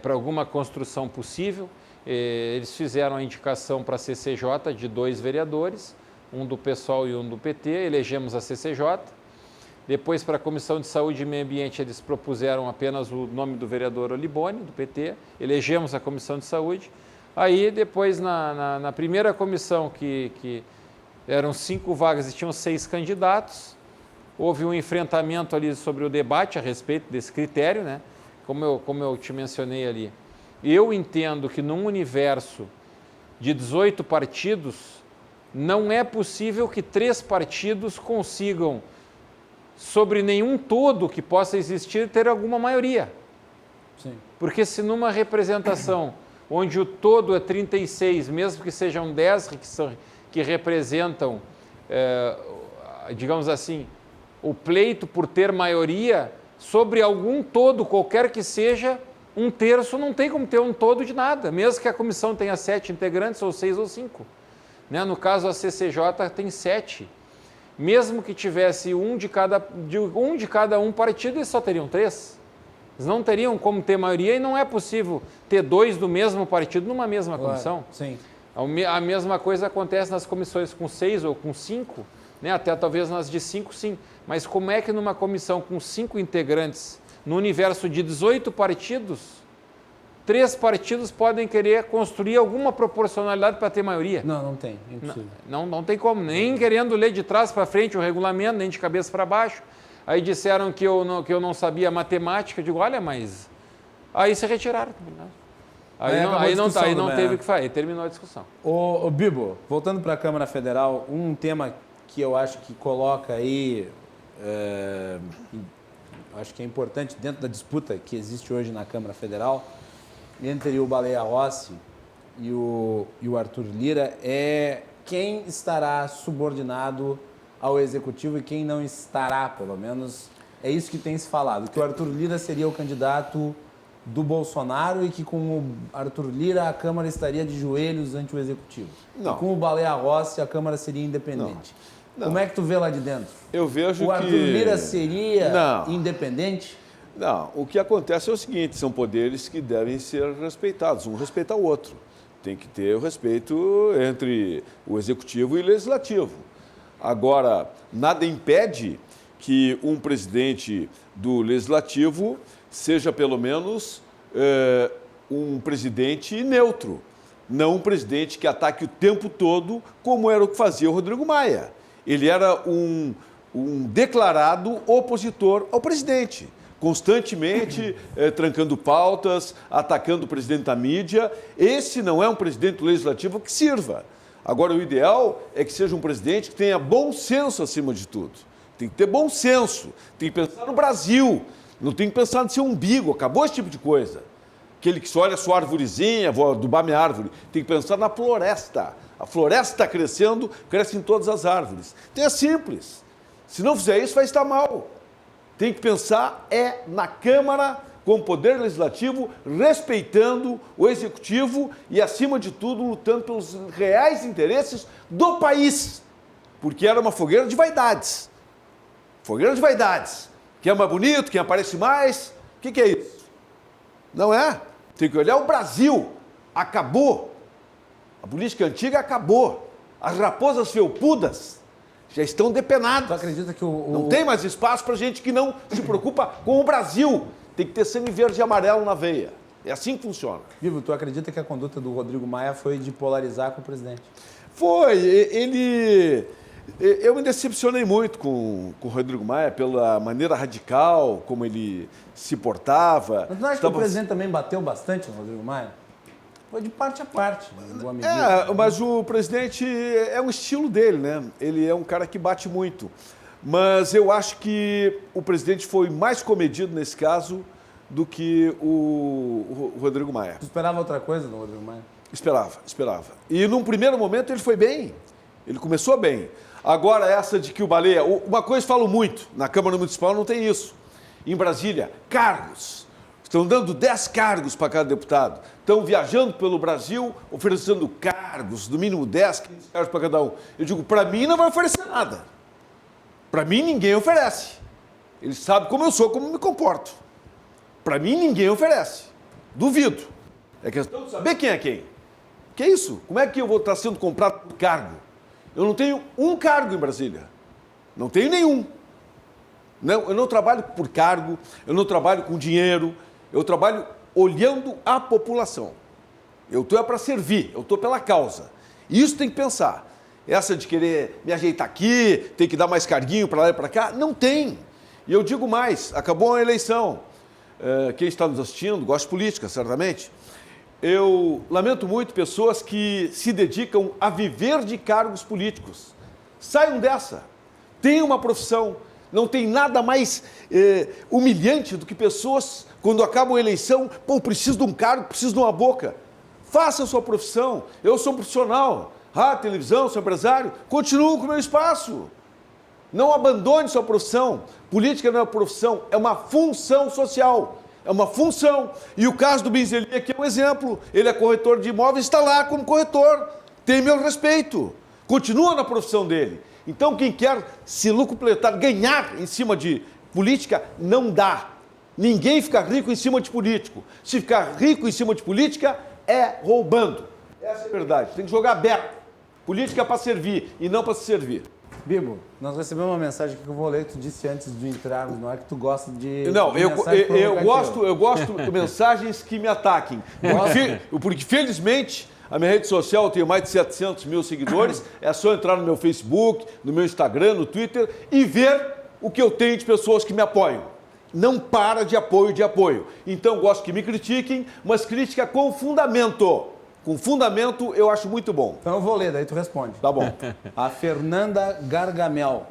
para alguma construção possível. Eles fizeram a indicação para a CCJ de 2 vereadores, um do PSOL e um do PT, elegemos a CCJ. Depois, para a Comissão de Saúde e Meio Ambiente, eles propuseram apenas o nome do vereador Olibone, do PT, elegemos a Comissão de Saúde. Aí, depois, na primeira comissão que eram 5 vagas e tinham 6 candidatos. Houve um enfrentamento ali sobre o debate a respeito desse critério, né? Como eu te mencionei ali. Eu entendo que num universo de 18 partidos, não é possível que 3 partidos consigam, sobre nenhum todo que possa existir, ter alguma maioria. Sim. Porque se numa representação onde o todo é 36, mesmo que sejam 10 que representam, digamos assim, o pleito por ter maioria, sobre algum todo, qualquer que seja, 1/3 não tem como ter um todo de nada, mesmo que a comissão tenha 7 integrantes, ou 6 ou 5. Né? No caso, a CCJ tem 7. Mesmo que tivesse um de cada partido, eles só teriam 3. Eles não teriam como ter maioria e não é possível ter 2 do mesmo partido numa mesma comissão. Sim. A mesma coisa acontece nas comissões com 6 ou com 5, né? Até talvez nas de 5, sim. Mas como é que numa comissão com 5 integrantes, no universo de 18 partidos, 3 partidos podem querer construir alguma proporcionalidade para ter maioria? Não tem. Impossível. Não tem como. Nem querendo ler de trás para frente o regulamento, nem de cabeça para baixo. Aí disseram que eu não sabia matemática. Eu digo, olha, mas... Aí se retiraram. Aí não teve o que fazer. Aí terminou a discussão. Ô Bibo, voltando para a Câmara Federal, um tema que eu acho que coloca aí... acho que é importante dentro da disputa que existe hoje na Câmara Federal, entre o Baleia Rossi e o Arthur Lira, é quem estará subordinado ao Executivo e quem não estará, pelo menos. É isso que tem se falado, que o Arthur Lira seria o candidato do Bolsonaro e que com o Arthur Lira a Câmara estaria de joelhos ante o Executivo. Não. E com o Baleia Rossi a Câmara seria independente. Não. Como é que tu vê lá de dentro? Eu vejo que... O Arthur Lira seria independente? Não, o que acontece é o seguinte, são poderes que devem ser respeitados, um respeita o outro. Tem que ter o respeito entre o Executivo e o Legislativo. Agora, nada impede que um presidente do Legislativo seja, pelo menos, um presidente neutro, não um presidente que ataque o tempo todo, como era o que fazia o Rodrigo Maia. Ele era um declarado opositor ao presidente, constantemente trancando pautas, atacando o presidente da mídia. Esse não é um presidente legislativo que sirva. Agora, o ideal é que seja um presidente que tenha bom senso acima de tudo. Tem que ter bom senso, tem que pensar no Brasil, não tem que pensar no seu umbigo, acabou esse tipo de coisa. Aquele que só olha a sua arvorezinha, vou adubar minha árvore, tem que pensar na floresta. A floresta está crescendo, cresce em todas as árvores. Então é simples. Se não fizer isso, vai estar mal. Tem que pensar na Câmara, com o Poder Legislativo, respeitando o Executivo e, acima de tudo, lutando pelos reais interesses do país. Porque era uma fogueira de vaidades. Fogueira de vaidades. Quem é mais bonito, quem aparece mais. O que é isso? Não é? Tem que olhar o Brasil. Acabou. A política antiga acabou. As raposas felpudas já estão depenadas. Tu acredita que não tem mais espaço para gente que não se preocupa com o Brasil. Tem que ter sangue verde e amarelo na veia. É assim que funciona. Vivo, tu acredita que a conduta do Rodrigo Maia foi de polarizar com o presidente? Foi. Eu me decepcionei muito com o Rodrigo Maia pela maneira radical, como ele se portava. Mas não acha que o presidente também bateu bastante no Rodrigo Maia? Foi de parte a parte, boa medida. Mas o presidente é um estilo dele, né? Ele é um cara que bate muito. Mas eu acho que o presidente foi mais comedido nesse caso do que o Rodrigo Maia. Tu esperava outra coisa do Rodrigo Maia? Esperava. E num primeiro momento ele foi bem. Ele começou bem. Agora essa de que o Baleia... Uma coisa eu falo muito, na Câmara Municipal não tem isso. Em Brasília, cargos. Estão dando 10 cargos para cada deputado. Estão viajando pelo Brasil, oferecendo cargos, no mínimo 10, 15 cargos para cada um. Eu digo, para mim não vai oferecer nada. Para mim ninguém oferece. Eles sabem como eu sou, como me comporto. Para mim ninguém oferece. Duvido. É questão de saber quem é quem. Que é isso? Como é que eu vou estar sendo comprado por cargo? Eu não tenho um cargo em Brasília. Não tenho nenhum. Não, eu não trabalho por cargo, eu não trabalho com dinheiro, eu trabalho olhando a população. Eu estou para servir, eu estou pela causa. E isso tem que pensar. Essa de querer me ajeitar aqui, tem que dar mais carguinho para lá e para cá, não tem. E eu digo mais, acabou a eleição. Quem está nos assistindo, gosta de política, certamente. Eu lamento muito pessoas que se dedicam a viver de cargos políticos. Saiam dessa. Tenham uma profissão. Não tem nada mais humilhante do que pessoas, quando acabam a eleição, preciso de um cargo, preciso de uma boca. Faça a sua profissão. Eu sou um profissional. Rádio, televisão, sou empresário. Continuo com o meu espaço. Não abandone sua profissão. Política não é uma profissão, é uma função social. É uma função. E o caso do Binzeli aqui é um exemplo. Ele é corretor de imóveis, está lá como corretor. Tem meu respeito. Continua na profissão dele. Então, quem quer se lucupletar, ganhar em cima de política, não dá. Ninguém fica rico em cima de político. Se ficar rico em cima de política, é roubando. Essa é a verdade. Tem que jogar aberto. Política é para servir e não para se servir. Bibo, nós recebemos uma mensagem que eu vou ler, que tu disse antes de entrarmos, não é que tu gosta de... Não, eu gosto de mensagens que me ataquem. Porque felizmente, a minha rede social, eu tenho mais de 700 mil seguidores, é só entrar no meu Facebook, no meu Instagram, no Twitter e ver o que eu tenho de pessoas que me apoiam. Não para de apoio. Então, gosto que me critiquem, mas crítica com fundamento. Com fundamento, eu acho muito bom. Então eu vou ler, daí tu responde. Tá bom. A Fernanda Gargamel.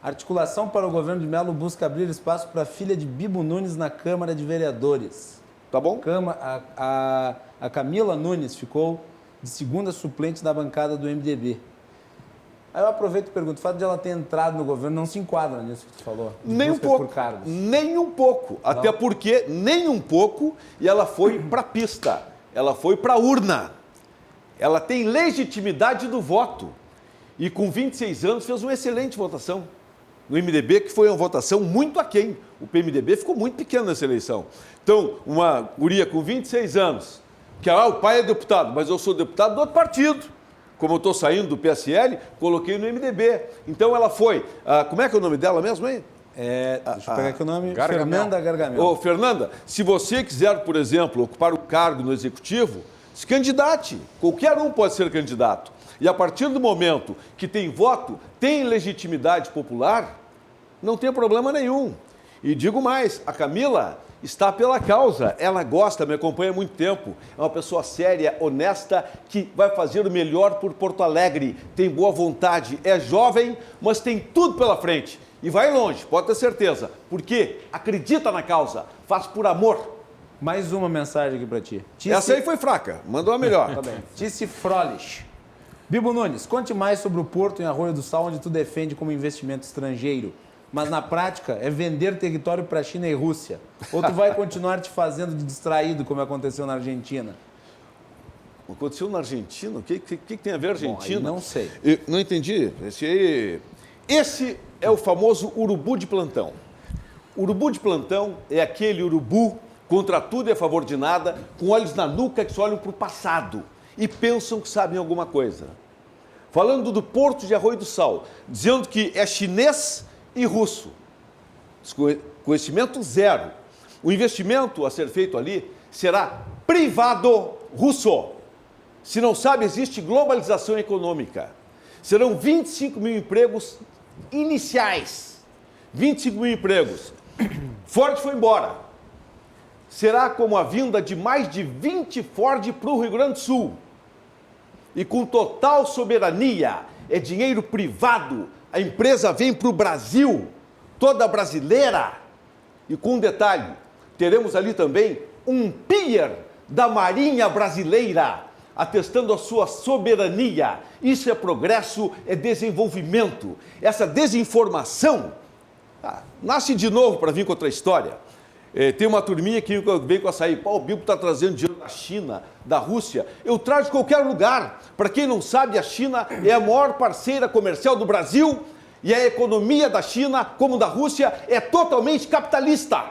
Articulação para o governo de Melo busca abrir espaço para a filha de Bibo Nunes na Câmara de Vereadores. Tá bom? A Camila Nunes ficou de segunda suplente na bancada do MDB. Aí eu aproveito e pergunto, o fato de ela ter entrado no governo não se enquadra nisso que tu falou? Nem um pouco. Nem um pouco. Não. Até porque, nem um pouco, e ela foi para a pista. Ela foi para a urna. Ela tem legitimidade do voto. E com 26 anos fez uma excelente votação no MDB, que foi uma votação muito aquém. O PMDB ficou muito pequeno nessa eleição. Então, uma guria com 26 anos, que o pai é deputado, mas eu sou deputado do outro partido. Como eu estou saindo do PSL, coloquei no MDB. Então ela foi... como é que é o nome dela mesmo, hein? Deixa eu pegar aqui o nome. Gargamel. Fernanda Gargamel. Ô, Fernanda, se você quiser, por exemplo, ocupar um cargo no Executivo, se candidate. Qualquer um pode ser candidato. E a partir do momento que tem voto, tem legitimidade popular, não tem problema nenhum. E digo mais, a Camila está pela causa. Ela gosta, me acompanha há muito tempo. É uma pessoa séria, honesta, que vai fazer o melhor por Porto Alegre. Tem boa vontade, é jovem, mas tem tudo pela frente. E vai longe, pode ter certeza, porque acredita na causa, faz por amor. Mais uma mensagem aqui para ti. Essa aí foi fraca, mandou a melhor. Tá bem. Tice Frolich. Bibo Nunes, conte mais sobre o Porto em Arroio do Sal, onde tu defende como investimento estrangeiro. Mas na prática é vender território para China e Rússia. Ou tu vai continuar te fazendo de distraído, como aconteceu na Argentina? Aconteceu na Argentina? O que tem a ver a Argentina? Bom, não sei. Eu não entendi. Esse é o famoso urubu de plantão. Urubu de plantão é aquele urubu contra tudo e a favor de nada, com olhos na nuca que só olham para o passado e pensam que sabem alguma coisa. Falando do Porto de Arroio do Sal, dizendo que é chinês e russo. Conhecimento zero. O investimento a ser feito ali será privado russo. Se não sabe, existe globalização econômica. Serão 25 mil empregos iniciais. 25 mil empregos. Ford foi embora. Será como a vinda de mais de 20 Ford para o Rio Grande do Sul. E com total soberania, é dinheiro privado. A empresa vem para o Brasil, toda brasileira. E com um detalhe, teremos ali também um pier da Marinha Brasileira, atestando a sua soberania. Isso é progresso, é desenvolvimento. Essa desinformação nasce de novo para vir com outra história. Tem uma turminha que vem com açaí. O Bibo está trazendo dinheiro da China, da Rússia. Eu trago de qualquer lugar. Para quem não sabe, a China é a maior parceira comercial do Brasil e a economia da China, como da Rússia, é totalmente capitalista.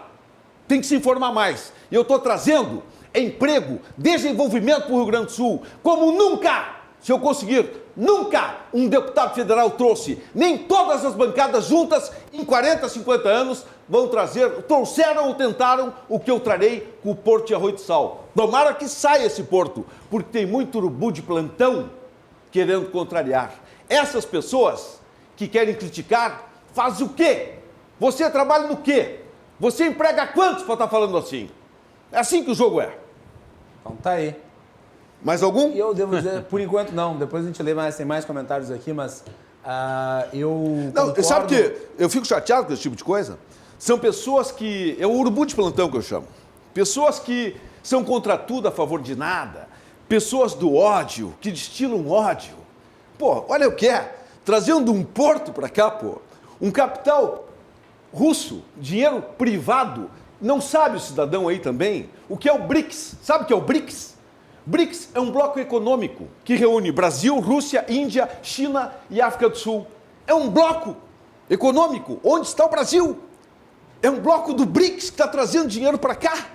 Tem que se informar mais. E eu estou trazendo emprego, desenvolvimento para o Rio Grande do Sul, como nunca, se eu conseguir, nunca um deputado federal trouxe. Nem todas as bancadas juntas, em 40, 50 anos, trouxeram ou tentaram o que eu trarei com o Porto de Arroio do Sal. Tomara que saia esse porto, porque tem muito urubu de plantão querendo contrariar. Essas pessoas que querem criticar, fazem o quê? Você trabalha no quê? Você emprega quantos para estar falando assim? É assim que o jogo é. Então tá aí. Mais algum? E eu devo dizer, por enquanto não, depois a gente lê mais, tem mais comentários aqui, mas eu Não, concordo... sabe que eu fico chateado com esse tipo de coisa? São pessoas que... É o urubu de plantão que eu chamo. Pessoas que são contra tudo, a favor de nada. Pessoas do ódio, que destilam ódio. Pô, olha o que é. Trazendo um porto para cá, pô. Um capital russo, dinheiro privado. Não sabe o cidadão aí também o que é o BRICS. Sabe o que é o BRICS? BRICS é um bloco econômico que reúne Brasil, Rússia, Índia, China e África do Sul. É um bloco econômico. Onde está o Brasil? É um bloco do BRICS que está trazendo dinheiro para cá.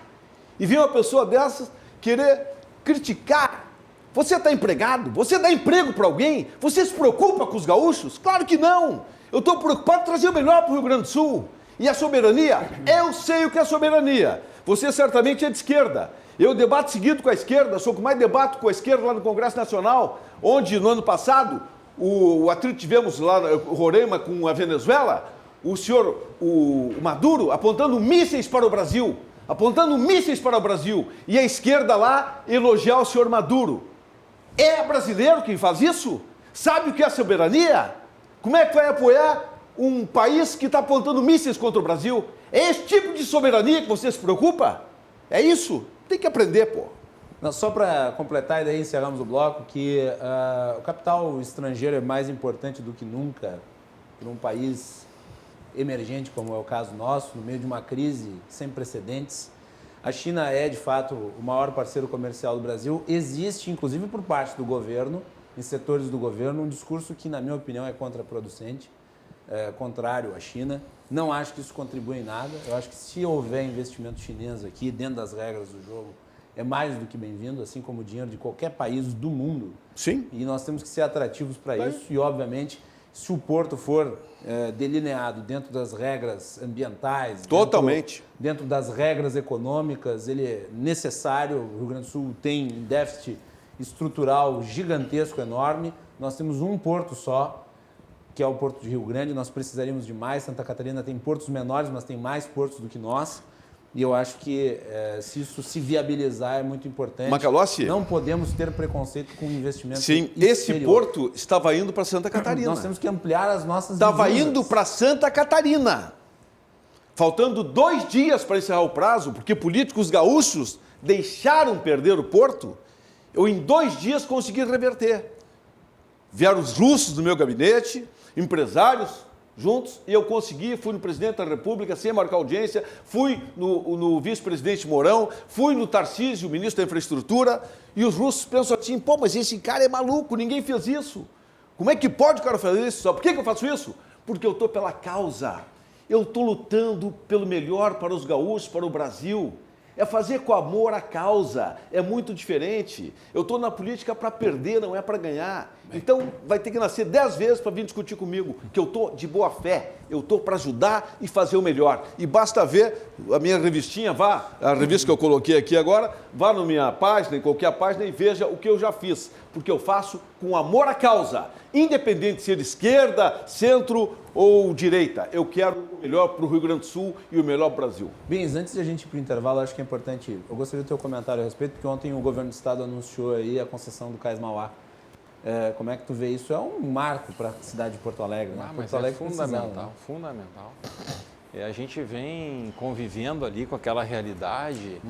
E vem uma pessoa dessas querer criticar. Você está empregado? Você dá emprego para alguém? Você se preocupa com os gaúchos? Claro que não. Eu estou preocupado em trazer o melhor para o Rio Grande do Sul. E a soberania? Eu sei o que é soberania. Você certamente é de esquerda. Eu debato seguido com a esquerda, sou o que mais debato com a esquerda lá no Congresso Nacional, onde no ano passado o atrito tivemos lá no Roraima com a Venezuela, o senhor o Maduro apontando mísseis para o Brasil, e a esquerda lá elogiar o senhor Maduro. É brasileiro quem faz isso? Sabe o que é soberania? Como é que vai apoiar um país que está apontando mísseis contra o Brasil? É esse tipo de soberania que você se preocupa? É isso? Tem que aprender, pô. Não, só para completar e daí encerramos o bloco, que o capital estrangeiro é mais importante do que nunca para um país emergente, como é o caso nosso, no meio de uma crise sem precedentes. A China é, de fato, o maior parceiro comercial do Brasil. Existe, inclusive por parte do governo, em setores do governo, um discurso que, na minha opinião, é contraproducente, contrário à China. Não acho que isso contribui em nada. Eu acho que se houver investimento chinês aqui, dentro das regras do jogo, é mais do que bem-vindo, assim como o dinheiro de qualquer país do mundo. Sim. E nós temos que ser atrativos para isso e, obviamente, se o porto for delineado dentro das regras ambientais, totalmente dentro das regras econômicas, ele é necessário. O Rio Grande do Sul tem um déficit estrutural gigantesco, enorme. Nós temos um porto só, que é o Porto de Rio Grande. Nós precisaríamos de mais. Santa Catarina tem portos menores, mas tem mais portos do que nós. E eu acho que se isso se viabilizar é muito importante. Macalossi? Não podemos ter preconceito com investimento Sim, exterior. Esse porto estava indo para Santa Catarina. Nós temos que ampliar as nossas Estava divisas. indo para Santa Catarina. Faltando 2 dias para encerrar o prazo, porque políticos gaúchos deixaram perder o porto, eu em 2 dias consegui reverter. Vieram os russos no meu gabinete, empresários juntos, e eu consegui, fui no presidente da República sem marcar audiência, fui no vice-presidente Mourão, fui no Tarcísio, ministro da Infraestrutura, e os russos pensam assim, pô, mas esse cara é maluco, ninguém fez isso. Como é que pode o cara fazer isso? Sabe por que eu faço isso? Porque eu estou pela causa. Eu estou lutando pelo melhor para os gaúchos, para o Brasil. É fazer com amor a causa, é muito diferente. Eu estou na política para perder, não é para ganhar. Então vai ter que nascer 10 vezes para vir discutir comigo, que eu estou de boa fé, eu estou para ajudar e fazer o melhor. E basta ver a minha revistinha, a revista que eu coloquei aqui agora, vá na minha página, em qualquer página, e veja o que eu já fiz, porque eu faço com amor à causa, independente de ser esquerda, centro ou direita. Eu quero o melhor para o Rio Grande do Sul e o melhor para o Brasil. Bem, antes de a gente ir para o intervalo, acho que é importante, eu gostaria do teu comentário a respeito, porque ontem o governo do estado anunciou aí a concessão do Cais Mauá. Como é que tu vê isso? É um marco para a cidade de Porto Alegre, né? Mas Porto Alegre fundamental, fundamental. A gente vem convivendo ali com aquela realidade,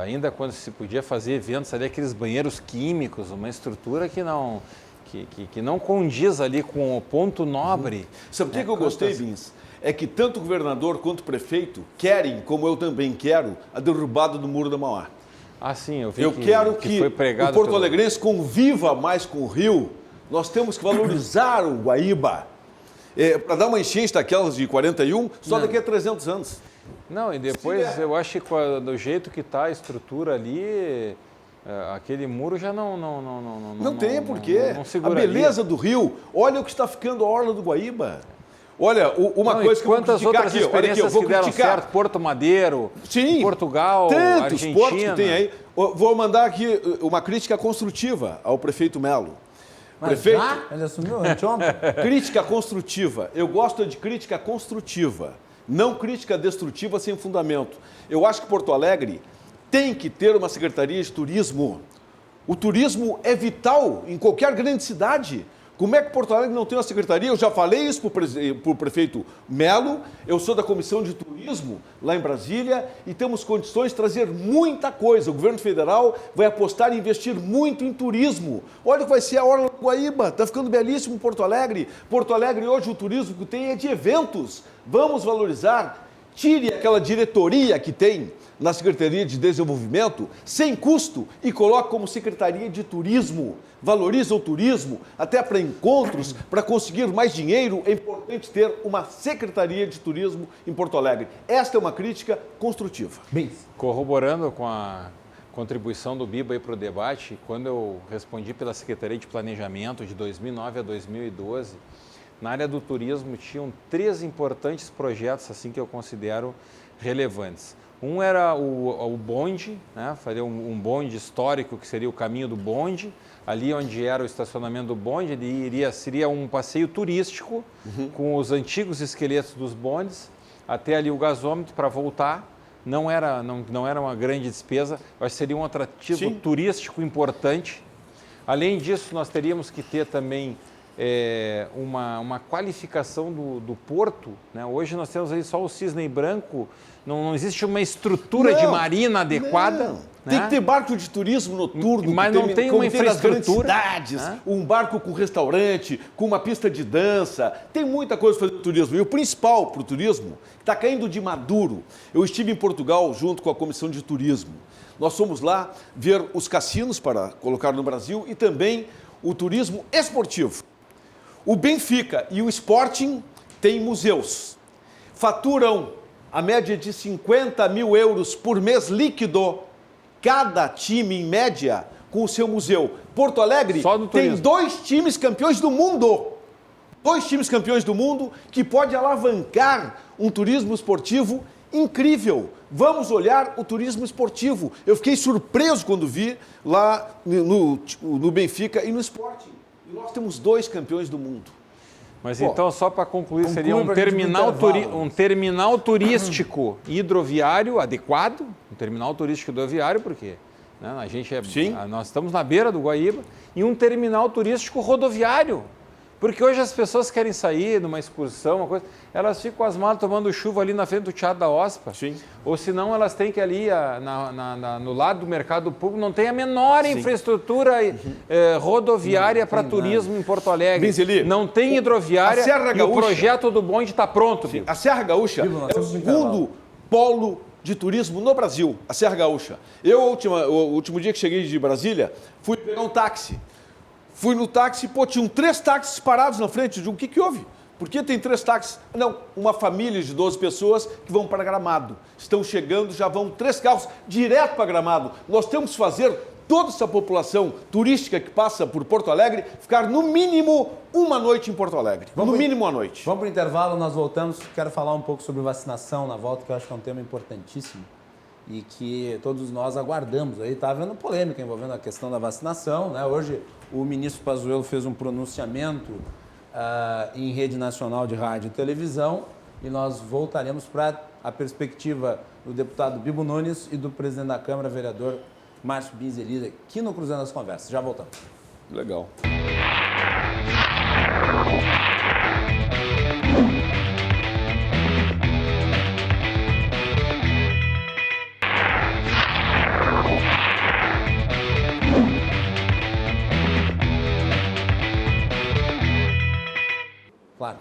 ainda quando se podia fazer eventos ali, aqueles banheiros químicos, uma estrutura que não condiz ali com o ponto nobre. Sabe o que eu gostei, Bins? É que tanto o governador quanto o prefeito querem, como eu também quero, a derrubada do Muro da Mauá. Ah, sim, eu vi quero que foi pregado o Porto Alegrense conviva mais com o Rio. Nós temos que valorizar o Guaíba. Para dar uma enchente daquelas de 41, só daqui a 300 anos. Não, e depois eu acho que do jeito que está a estrutura ali, aquele muro já não tem porquê. Não seguraria. A beleza do Rio, olha o que está ficando a orla do Guaíba. Olha, uma coisa que eu vou criticar outras aqui, olha aqui, eu vou que deram criticar. certo, Porto Madeiro, Sim, Portugal, tantos Argentina. portos que tem aí. Vou mandar aqui uma crítica construtiva ao prefeito Melo. Mas prefeito. já? Ele assumiu anteontem? Crítica construtiva. Eu gosto de crítica construtiva, não crítica destrutiva sem fundamento. Eu acho que Porto Alegre tem que ter uma secretaria de turismo. O turismo é vital em qualquer grande cidade. Como é que Porto Alegre não tem uma secretaria? Eu já falei isso para o prefeito Melo, eu sou da Comissão de Turismo lá em Brasília e temos condições de trazer muita coisa. O governo federal vai apostar e investir muito em turismo. Olha o que vai ser a Orla do Guaíba, está ficando belíssimo Porto Alegre. Porto Alegre hoje o turismo que tem é de eventos. Vamos valorizar. Tire aquela diretoria que tem na Secretaria de Desenvolvimento, sem custo, e coloque como Secretaria de Turismo. Valoriza o turismo, até para encontros, para conseguir mais dinheiro, é importante ter uma Secretaria de Turismo em Porto Alegre. Esta é uma crítica construtiva. Bem, Corroborando com a contribuição do Bibo aí para o debate, quando eu respondi pela Secretaria de Planejamento de 2009 a 2012, na área do turismo tinham 3 importantes projetos assim que eu considero relevantes. Um era o bonde, né? Fazer um bonde histórico, que seria o caminho do bonde, ali onde era o estacionamento do bonde, seria um passeio turístico com os antigos esqueletos dos bondes, até ali o gasômetro para voltar. Não era uma grande despesa, mas seria um atrativo turístico importante. Além disso, nós teríamos que ter também uma qualificação do porto, né? Hoje nós temos aí só o Cisne Branco, não existe uma estrutura de marina adequada. Não. Né? Tem que ter barco de turismo noturno. Mas não tem uma infraestrutura. Cidades, um barco com restaurante, com uma pista de dança. Tem muita coisa para fazer no turismo. E o principal para o turismo está caindo de maduro. Eu estive em Portugal junto com a Comissão de Turismo. Nós fomos lá ver os cassinos para colocar no Brasil e também o turismo esportivo. O Benfica e o Sporting têm museus. Faturam a média de 50 mil euros por mês líquido, cada time, em média, com o seu museu. Porto Alegre tem 2 times campeões do mundo. 2 times campeões do mundo que pode alavancar um turismo esportivo incrível. Vamos olhar o turismo esportivo. Eu fiquei surpreso quando vi lá no Benfica e no Sporting. E nós temos 2 campeões do mundo. Mas então, só para concluir, seria um terminal turístico hidroviário adequado, um terminal turístico hidroviário, porque né, nós estamos na beira do Guaíba, e um terminal turístico rodoviário. Porque hoje as pessoas querem sair numa excursão, uma coisa, elas ficam com as malas tomando chuva ali na frente do Teatro da OSPA. Sim. Ou senão elas têm que ali no lado do mercado público, não tem a menor infraestrutura rodoviária para turismo em Porto Alegre. Benzeli, não tem hidroviária e o projeto do bonde está pronto. A Serra Gaúcha é o segundo polo de turismo no Brasil, a Serra Gaúcha. Eu, o último dia que cheguei de Brasília, fui pegar um táxi. Fui no táxi, tinham 3 táxis parados na frente. Eu digo, o que houve? Por que tem 3 táxis? Não, uma família de 12 pessoas que vão para Gramado. Estão chegando, já vão 3 carros direto para Gramado. Nós temos que fazer toda essa população turística que passa por Porto Alegre ficar no mínimo uma noite em Porto Alegre. No mínimo uma noite. Vamos para o intervalo, nós voltamos. Quero falar um pouco sobre vacinação na volta, que eu acho que é um tema importantíssimo e que todos nós aguardamos. Aí está havendo polêmica envolvendo a questão da vacinação, né? Hoje o ministro Pazuello fez um pronunciamento em rede nacional de rádio e televisão e nós voltaremos para a perspectiva do deputado Bibo Nunes e do presidente da Câmara, vereador Márcio Binzeli, aqui no Cruzando as Conversas. Já voltamos. Legal. Claro.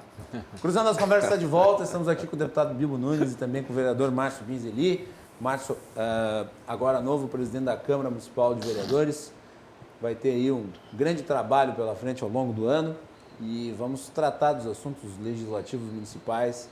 Cruzando as Conversas está de volta. Estamos aqui com o deputado Bibo Nunes e também com o vereador Márcio Binzeli. Márcio, agora novo presidente da Câmara Municipal de Vereadores. Vai ter aí um grande trabalho pela frente ao longo do ano e vamos tratar dos assuntos legislativos municipais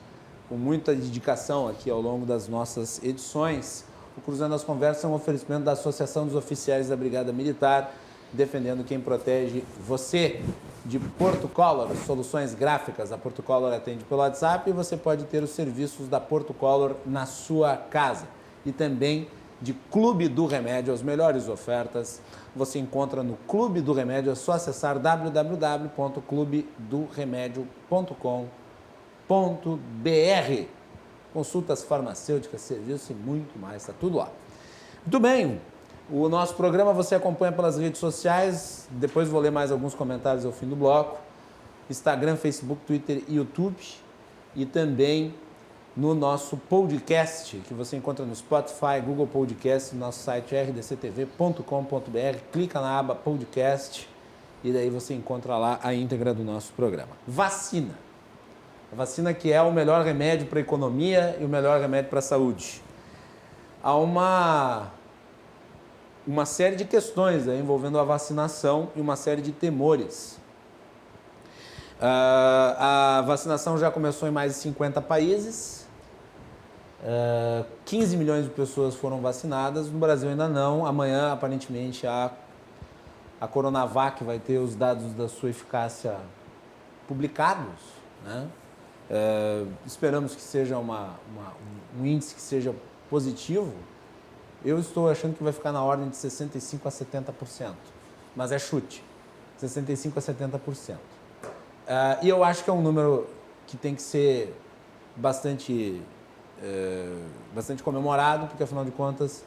com muita dedicação aqui ao longo das nossas edições. O Cruzando as Conversas é um oferecimento da Associação dos Oficiais da Brigada Militar, defendendo quem protege você. De Porto Color, soluções gráficas. A Porto Color atende pelo WhatsApp e você pode ter os serviços da Porto Color na sua casa. E também de Clube do Remédio. As melhores ofertas você encontra no Clube do Remédio. É só acessar www.clubedoremedio.com.br. Consultas farmacêuticas, serviço e muito mais. Está tudo lá. Muito bem. O nosso programa você acompanha pelas redes sociais. Depois vou ler mais alguns comentários ao fim do bloco. Instagram, Facebook, Twitter e YouTube. E também no nosso podcast, que você encontra no Spotify, Google Podcast, no nosso site rdctv.com.br. Clica na aba podcast e daí você encontra lá a íntegra do nosso programa. Vacina. A vacina que é o melhor remédio para a economia e o melhor remédio para a saúde. Há uma série de questões envolvendo a vacinação e uma série de temores. A vacinação já começou em mais de 50 países. 15 milhões de pessoas foram vacinadas. No Brasil ainda não. Amanhã, aparentemente, a Coronavac vai ter os dados da sua eficácia publicados, né? Esperamos que seja um índice que seja positivo. Eu estou achando que vai ficar na ordem de 65% a 70%, mas é chute, 65% a 70%. E eu acho que é um número que tem que ser bastante comemorado, porque, afinal de contas,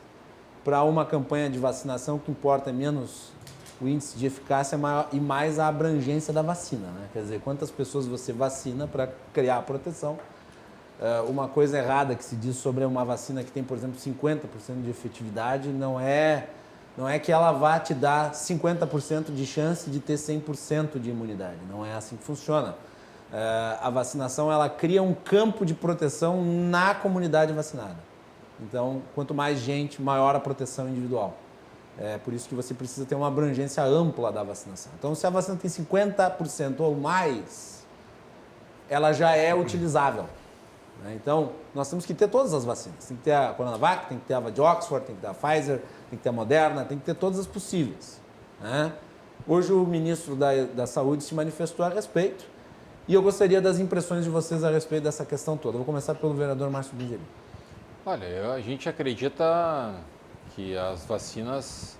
para uma campanha de vacinação, o que importa é menos o índice de eficácia e mais a abrangência da vacina, né? Quer dizer, quantas pessoas você vacina para criar a proteção. Uma coisa errada que se diz sobre uma vacina que tem, por exemplo, 50% de efetividade, não é que ela vá te dar 50% de chance de ter 100% de imunidade. Não é assim que funciona. A vacinação, ela cria um campo de proteção na comunidade vacinada. Então, quanto mais gente, maior a proteção individual. É por isso que você precisa ter uma abrangência ampla da vacinação. Então, se a vacina tem 50% ou mais, ela já é utilizável. Então, nós temos que ter todas as vacinas. Tem que ter a Coronavac, tem que ter a de Oxford, tem que ter a Pfizer, tem que ter a Moderna, tem que ter todas as possíveis, né? Hoje o ministro da Saúde se manifestou a respeito e eu gostaria das impressões de vocês a respeito dessa questão toda. Eu vou começar pelo vereador Márcio Bingeri. Olha, a gente acredita que as vacinas,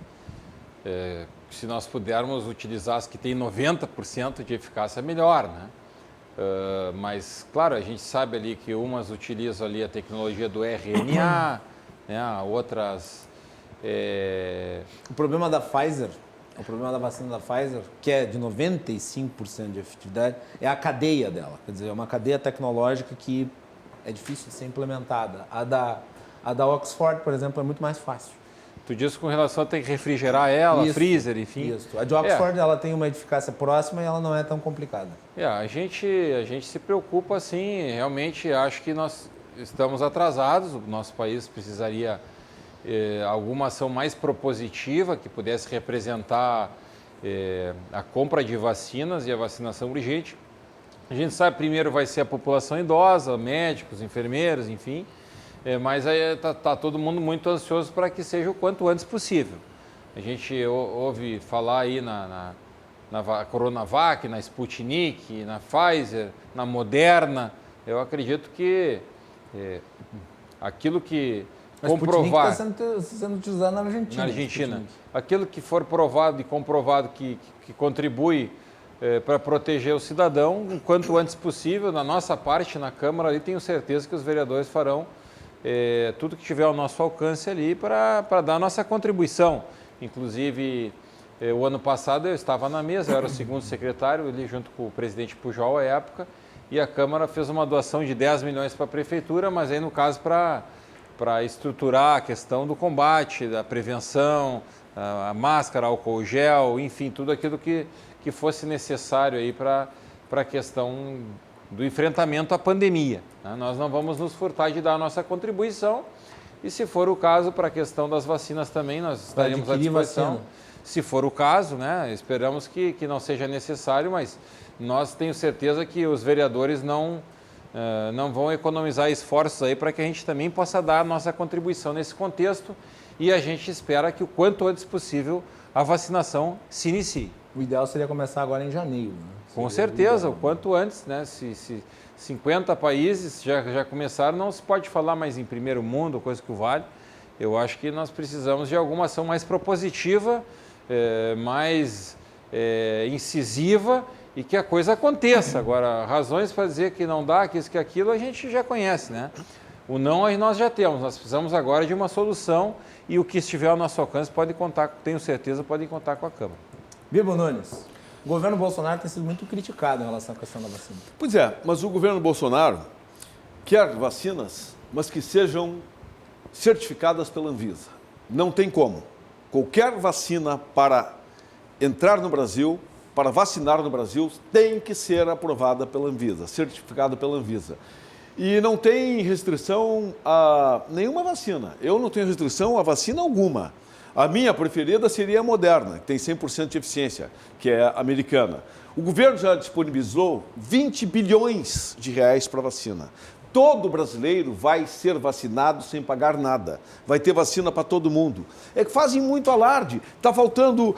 se nós pudermos utilizar as que têm 90% de eficácia, melhor, né? Mas, claro, a gente sabe ali que umas utilizam ali a tecnologia do RNA, né, outras... O problema da Pfizer, o problema da vacina da Pfizer, que é de 95% de efetividade, é a cadeia dela. Quer dizer, é uma cadeia tecnológica que é difícil de ser implementada. A da Oxford, por exemplo, é muito mais fácil. Tu diz com relação a ter que refrigerar ela, isso, freezer, enfim. Isso. A de Oxford ela tem uma eficácia próxima e ela não é tão complicada. A gente se preocupa, assim, realmente acho que nós estamos atrasados, o nosso país precisaria alguma ação mais propositiva que pudesse representar a compra de vacinas e a vacinação urgente. A gente sabe primeiro vai ser a população idosa, médicos, enfermeiros, enfim. Mas aí está todo mundo muito ansioso para que seja o quanto antes possível. A gente ouve falar aí na Coronavac, na Sputnik, na Pfizer, na Moderna. Eu acredito que aquilo que comprovar... Sputnik está sendo utilizado na Argentina. Na Argentina. Aquilo que for provado e comprovado que contribui para proteger o cidadão, o quanto antes possível, na nossa parte, na Câmara, ali tenho certeza que os vereadores farão tudo que tiver ao nosso alcance ali para dar a nossa contribuição. Inclusive, o ano passado eu estava na mesa, eu era o segundo secretário, ali junto com o presidente Pujol à época, e a Câmara fez uma doação de 10 milhões para a Prefeitura, mas aí no caso para estruturar a questão do combate, da prevenção, a máscara, álcool gel, enfim, tudo aquilo que fosse necessário aí para a questão do enfrentamento à pandemia, né? Nós não vamos nos furtar de dar a nossa contribuição e, se for o caso, para a questão das vacinas também, nós estaremos à disposição. Vacina. Se for o caso, né? Esperamos que não seja necessário, mas nós tenho certeza que os vereadores não vão economizar esforços aí para que a gente também possa dar a nossa contribuição nesse contexto e a gente espera que o quanto antes possível a vacinação se inicie. O ideal seria começar agora em janeiro, né? Com certeza, o quanto antes, né? Se 50 países já começaram, não se pode falar mais em primeiro mundo, coisa que vale. Eu acho que nós precisamos de alguma ação mais propositiva, mais incisiva e que a coisa aconteça. Agora, razões para dizer que não dá, que isso, que aquilo, a gente já conhece, né? O não aí nós já temos, nós precisamos agora de uma solução e o que estiver ao nosso alcance pode contar, tenho certeza, pode contar com a Câmara. Bibo Nunes, o governo Bolsonaro tem sido muito criticado em relação à questão da vacina. Pois é, mas o governo Bolsonaro quer vacinas, mas que sejam certificadas pela Anvisa. Não tem como. Qualquer vacina para entrar no Brasil, para vacinar no Brasil, tem que ser aprovada pela Anvisa, certificada pela Anvisa. E não tem restrição a nenhuma vacina. Eu não tenho restrição a vacina alguma. A minha preferida seria a Moderna, que tem 100% de eficiência, que é americana. O governo já disponibilizou 20 bilhões de reais para vacina. Todo brasileiro vai ser vacinado sem pagar nada. Vai ter vacina para todo mundo. É que fazem muito alarde. Está faltando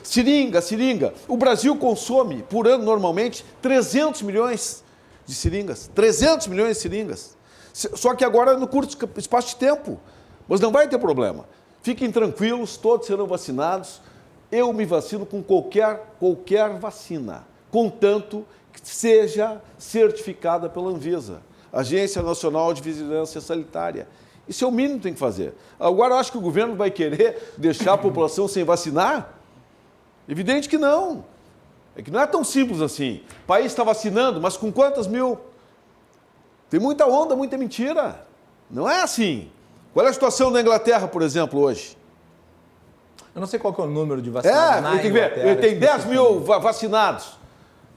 seringa. O Brasil consome, por ano, normalmente, 300 milhões de seringas. 300 milhões de seringas. Só que agora é no curto espaço de tempo. Mas não vai ter problema. Fiquem tranquilos, todos serão vacinados. Eu me vacino com qualquer vacina, contanto que seja certificada pela Anvisa, Agência Nacional de Vigilância Sanitária. Isso é o mínimo que tem que fazer. Agora, eu acho que o governo vai querer deixar a população sem vacinar? Evidente que não. É que não é tão simples assim. O país está vacinando, mas com quantas mil? Tem muita onda, muita mentira. Não é assim. Qual é a situação na Inglaterra, por exemplo, hoje? Eu não sei qual que é o número de vacinados na tem que ver. Ele tem 10 mil vacinados.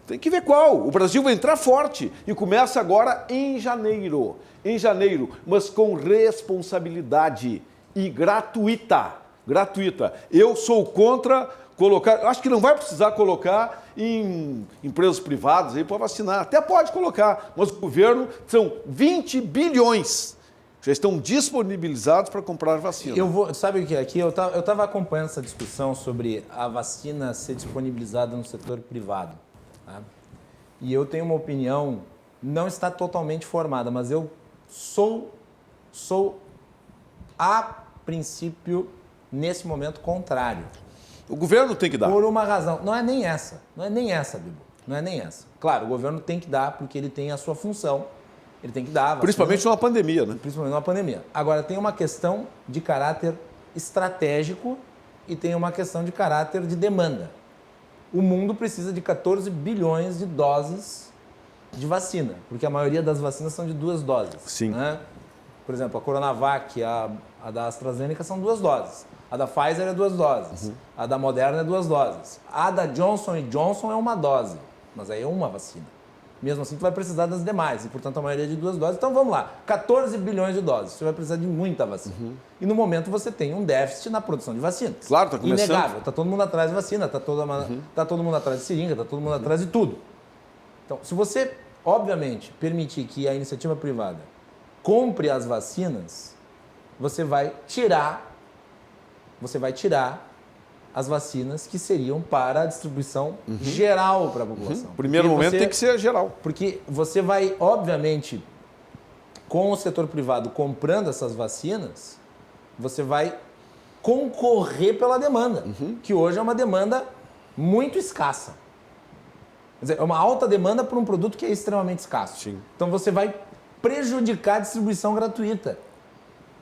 Tem que ver qual. O Brasil vai entrar forte e começa agora em janeiro. Em janeiro, mas com responsabilidade e gratuita. Gratuita. Eu sou contra colocar, acho que não vai precisar colocar em empresas privadas aí para vacinar. Até pode colocar, mas o governo são 20 bilhões. Já estão disponibilizados para comprar vacina. Sabe o que é aqui? Eu estava acompanhando essa discussão sobre a vacina ser disponibilizada no setor privado. Tá? E eu tenho uma opinião, não está totalmente formada, mas eu sou a princípio, nesse momento, contrário. O governo tem que dar. Por uma razão. Não é nem essa, Bibo. Não é nem essa. Claro, o governo tem que dar porque ele tem a sua função. Ele tem que dar vacina, principalmente numa pandemia, né? Principalmente numa pandemia. Agora, tem uma questão de caráter estratégico e tem uma questão de caráter de demanda. O mundo precisa de 14 bilhões de doses de vacina, porque a maioria das vacinas são de 2 doses. Sim. Né? Por exemplo, a Coronavac, a da AstraZeneca são 2 doses. A da Pfizer é 2 doses. Uhum. A da Moderna é 2 doses. A da Johnson & Johnson é 1 dose, mas aí é uma vacina. Mesmo assim, tu vai precisar das demais, e portanto a maioria de 2 doses. Então vamos lá, 14 bilhões de doses, você vai precisar de muita vacina. Uhum. E no momento você tem um déficit na produção de vacinas. Claro, está começando. Inegável, está todo mundo atrás de vacina, está todo mundo atrás de seringa, está todo mundo atrás de tudo. Então, se você, obviamente, permitir que a iniciativa privada compre as vacinas, você vai tirar as vacinas que seriam para a distribuição geral para a população. Primeiro momento tem que ser geral. Porque você vai, obviamente, com o setor privado comprando essas vacinas, você vai concorrer pela demanda, que hoje é uma demanda muito escassa. Quer dizer, é uma alta demanda por um produto que é extremamente escasso. Sim. Então você vai prejudicar a distribuição gratuita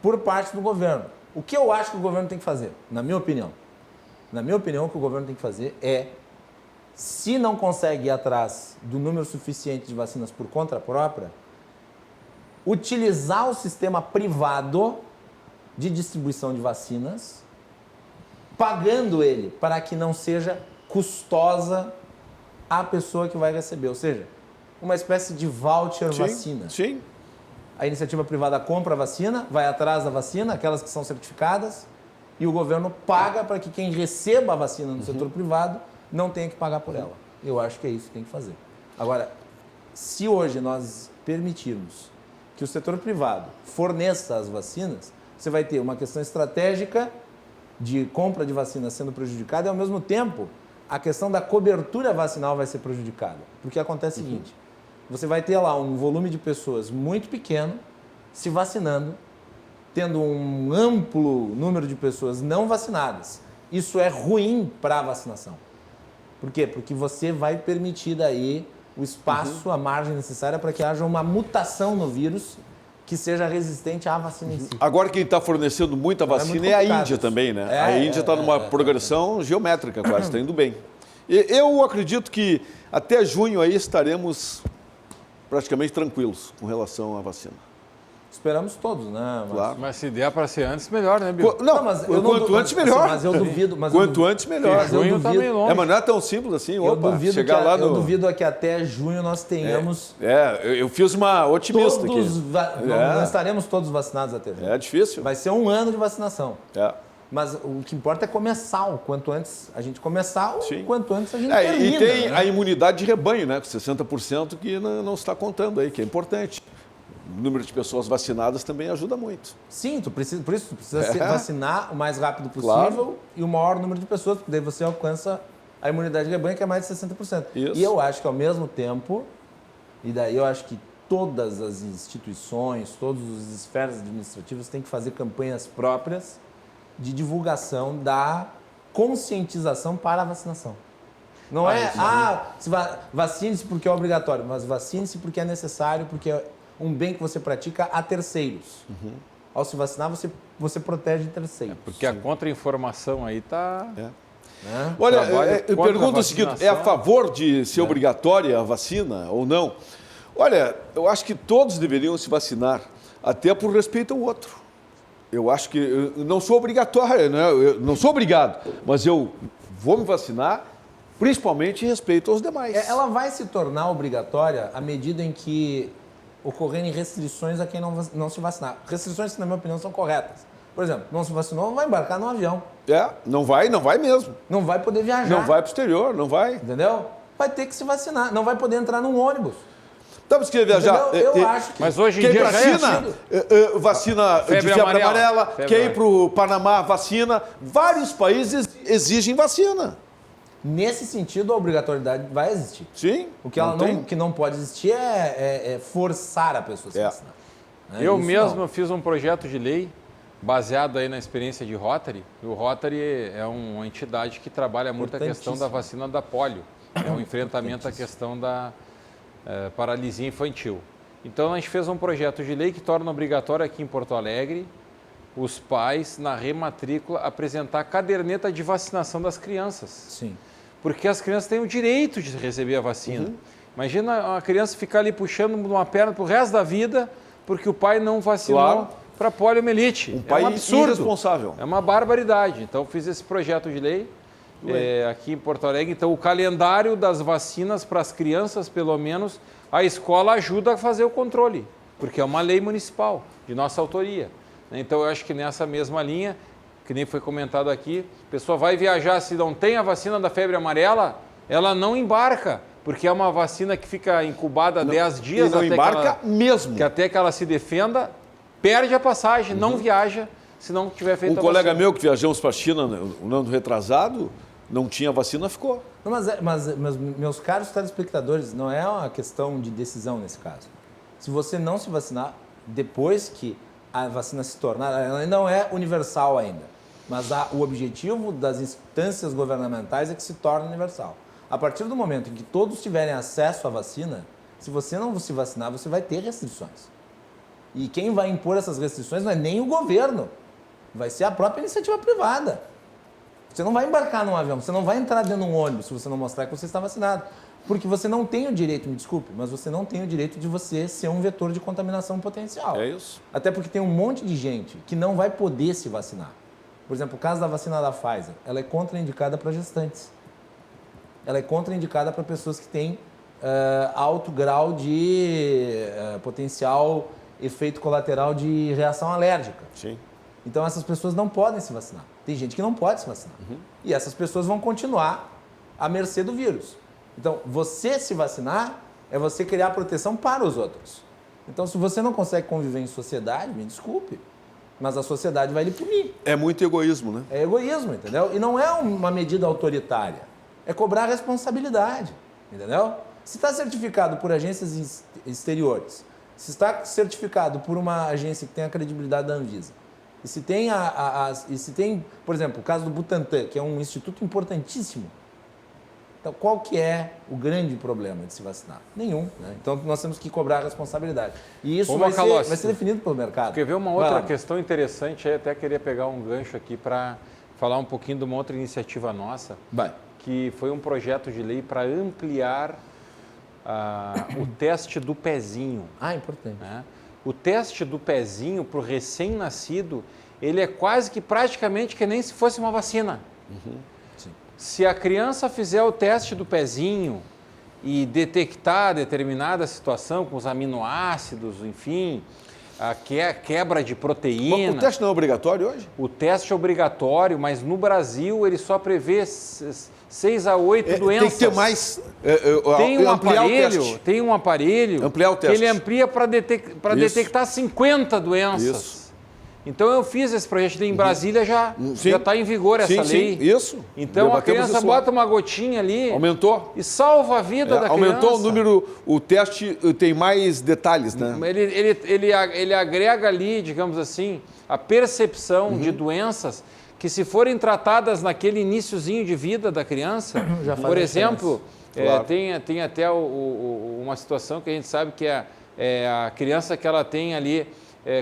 por parte do governo. O que eu acho que o governo tem que fazer, na minha opinião? Na minha opinião, o que o governo tem que fazer é, se não consegue ir atrás do número suficiente de vacinas por conta própria, utilizar o sistema privado de distribuição de vacinas, pagando ele para que não seja custosa a pessoa que vai receber. Ou seja, uma espécie de voucher vacina. Sim. A iniciativa privada compra a vacina, vai atrás da vacina, aquelas que são certificadas, e o governo paga para que quem receba a vacina no setor privado não tenha que pagar por ela. Eu acho que é isso que tem que fazer. Agora, se hoje nós permitirmos que o setor privado forneça as vacinas, você vai ter uma questão estratégica de compra de vacinas sendo prejudicada e, ao mesmo tempo, a questão da cobertura vacinal vai ser prejudicada. Porque acontece o seguinte, você vai ter lá um volume de pessoas muito pequeno se vacinando tendo um amplo número de pessoas não vacinadas, isso é ruim para a vacinação. Por quê? Porque você vai permitir daí o espaço, a margem necessária para que haja uma mutação no vírus que seja resistente à vacina em si. Agora quem está fornecendo muita vacina é a Índia também, né? A Índia está numa progressão geométrica quase, está indo bem. Eu acredito que até junho aí estaremos praticamente tranquilos com relação à vacina. Esperamos todos, né? Claro. Mas se der para ser antes, melhor, né, Bill? Não, mas eu quanto antes, melhor. Mas eu duvido. Quanto antes, melhor. Mas eu Junho tá duvido. meio longe. Mas não é tão simples assim, Eu chegar lá no... Eu duvido que até junho nós tenhamos... eu fiz uma otimista aqui. Não estaremos todos vacinados até junho. É difícil. Vai ser um ano de vacinação. É. Mas o que importa é começar. O quanto antes a gente começar, o quanto antes a gente E termina. tem né? a imunidade de rebanho, né? Com 60% que não está contando aí, que é importante. O número de pessoas vacinadas também ajuda muito. Sim, por isso tu precisa se vacinar o mais rápido possível Claro. e o maior número de pessoas, porque daí você alcança a imunidade de rebanho, que é mais de 60%. Isso. E eu acho que ao mesmo tempo, e daí eu acho que todas as instituições, todas as esferas administrativas têm que fazer campanhas próprias de divulgação da conscientização para a vacinação. Não vacine-se porque é obrigatório, mas vacine-se porque é necessário, porque é um bem que você pratica a terceiros. Ao se vacinar, você protege terceiros. Porque a contra-informação aí está... Né? Olha, Trabalho eu contra pergunto a o seguinte, é vacinação. a favor de ser obrigatória a vacina ou não? Olha, eu acho que todos deveriam se vacinar, até por respeito ao outro. Eu acho que eu não sou obrigatório, né? Eu não sou obrigado, mas eu vou me vacinar, principalmente em respeito aos demais. Ela vai se tornar obrigatória à medida em que ocorrerem restrições a quem não se vacinar. Restrições que, na minha opinião, são corretas. Por exemplo, não se vacinou, não vai embarcar no avião. Não vai mesmo. Não vai poder viajar. Não vai para o exterior, não vai. Entendeu? Vai ter que se vacinar. Não vai poder entrar num ônibus. Tá, mas quer viajar? Entendeu? Eu acho que... Mas hoje em Quem dia vacina, vacina de Febre febre amarela. amarela, Febre quer ir para o Panamá, vacina. Vários países exigem vacina. Nesse sentido, a obrigatoriedade vai existir. Sim. O que ela que não pode existir é forçar a pessoa a se vacinar. Né? Eu Isso mesmo não. fiz um projeto de lei baseado aí na experiência de Rotary. E o Rotary é uma entidade que trabalha muito a questão da vacina da polio. É um enfrentamento à questão da paralisia infantil. Então a gente fez um projeto de lei que torna obrigatório aqui em Porto Alegre os pais, na rematrícula, apresentar a caderneta de vacinação das crianças. Sim. Porque as crianças têm o direito de receber a vacina. Imagina uma criança ficar ali puxando uma perna pro resto da vida porque o pai não vacinou para poliomielite. Um pai absurdo. irresponsável. É uma barbaridade. Então, fiz esse projeto de lei aqui em Porto Alegre. Então, o calendário das vacinas para as crianças, pelo menos, a escola ajuda a fazer o controle, porque é uma lei municipal, de nossa autoria. Então, eu acho que nessa mesma linha, que nem foi comentado aqui, a pessoa vai viajar, se não tem a vacina da febre amarela, ela não embarca, porque é uma vacina que fica incubada 10 dias. E não até embarca que mesmo. até que ela se defenda, perde a passagem, não viaja, se não tiver feito a colega vacina. meu que viajamos para a China no ano retrasado, não tinha vacina, ficou. Não, mas meus caros telespectadores, não é uma questão de decisão nesse caso. Se você não se vacinar, depois que a vacina se tornar, ela não é universal ainda, mas o objetivo das instâncias governamentais é que se torne universal. A partir do momento em que todos tiverem acesso à vacina, se você não se vacinar, você vai ter restrições. E quem vai impor essas restrições não é nem o governo, vai ser a própria iniciativa privada. Você não vai embarcar num avião, você não vai entrar dentro de um ônibus se você não mostrar que você está vacinado. Porque você não tem o direito, me desculpe, mas você não tem o direito de você ser um vetor de contaminação potencial. É isso. Até porque tem um monte de gente que não vai poder se vacinar. Por exemplo, o caso da vacina da Pfizer, ela é contraindicada para gestantes. Ela é contraindicada para pessoas que têm alto grau de potencial efeito colateral de reação alérgica. Sim. Então, essas pessoas não podem se vacinar. Tem gente que não pode se vacinar. E essas pessoas vão continuar à mercê do vírus. Então, você se vacinar é você criar proteção para os outros. Então, se você não consegue conviver em sociedade, me desculpe, mas a sociedade vai lhe punir. É muito egoísmo, né? É egoísmo, entendeu? E não é uma medida autoritária. É cobrar responsabilidade, entendeu? Se está certificado por agências exteriores, se está certificado por uma agência que tem a credibilidade da Anvisa, E se tem, por exemplo, o caso do Butantan, que é um instituto importantíssimo. Então, qual que é o grande problema de se vacinar? Nenhum. Né? Então, nós temos que cobrar a responsabilidade. E isso vai ser definido pelo mercado. Quer ver uma outra questão interessante? Eu até queria pegar um gancho aqui para falar um pouquinho de uma outra iniciativa nossa, que foi um projeto de lei para ampliar o teste do pezinho. Importante. Né? O teste do pezinho para o recém-nascido, ele é quase que praticamente que nem se fosse uma vacina. Se a criança fizer o teste do pezinho e detectar determinada situação com os aminoácidos, enfim, a quebra de proteína... O teste não é obrigatório hoje? O teste é obrigatório, mas no Brasil ele só prevê 6 a 8 doenças. Tem que ter mais... Tem um aparelho ampliar o teste. Que ele amplia para detectar 50 doenças. Isso. Então eu fiz esse projeto em Brasília, já está em vigor essa lei. Isso. Então a criança bota uma gotinha ali. Aumentou. E salva a vida da criança. Aumentou o número, o teste tem mais detalhes, né? Ele agrega ali, digamos assim, a percepção de doenças que, se forem tratadas naquele iniciozinho de vida da criança, por exemplo, tem até uma situação que a gente sabe que é a criança que ela tem ali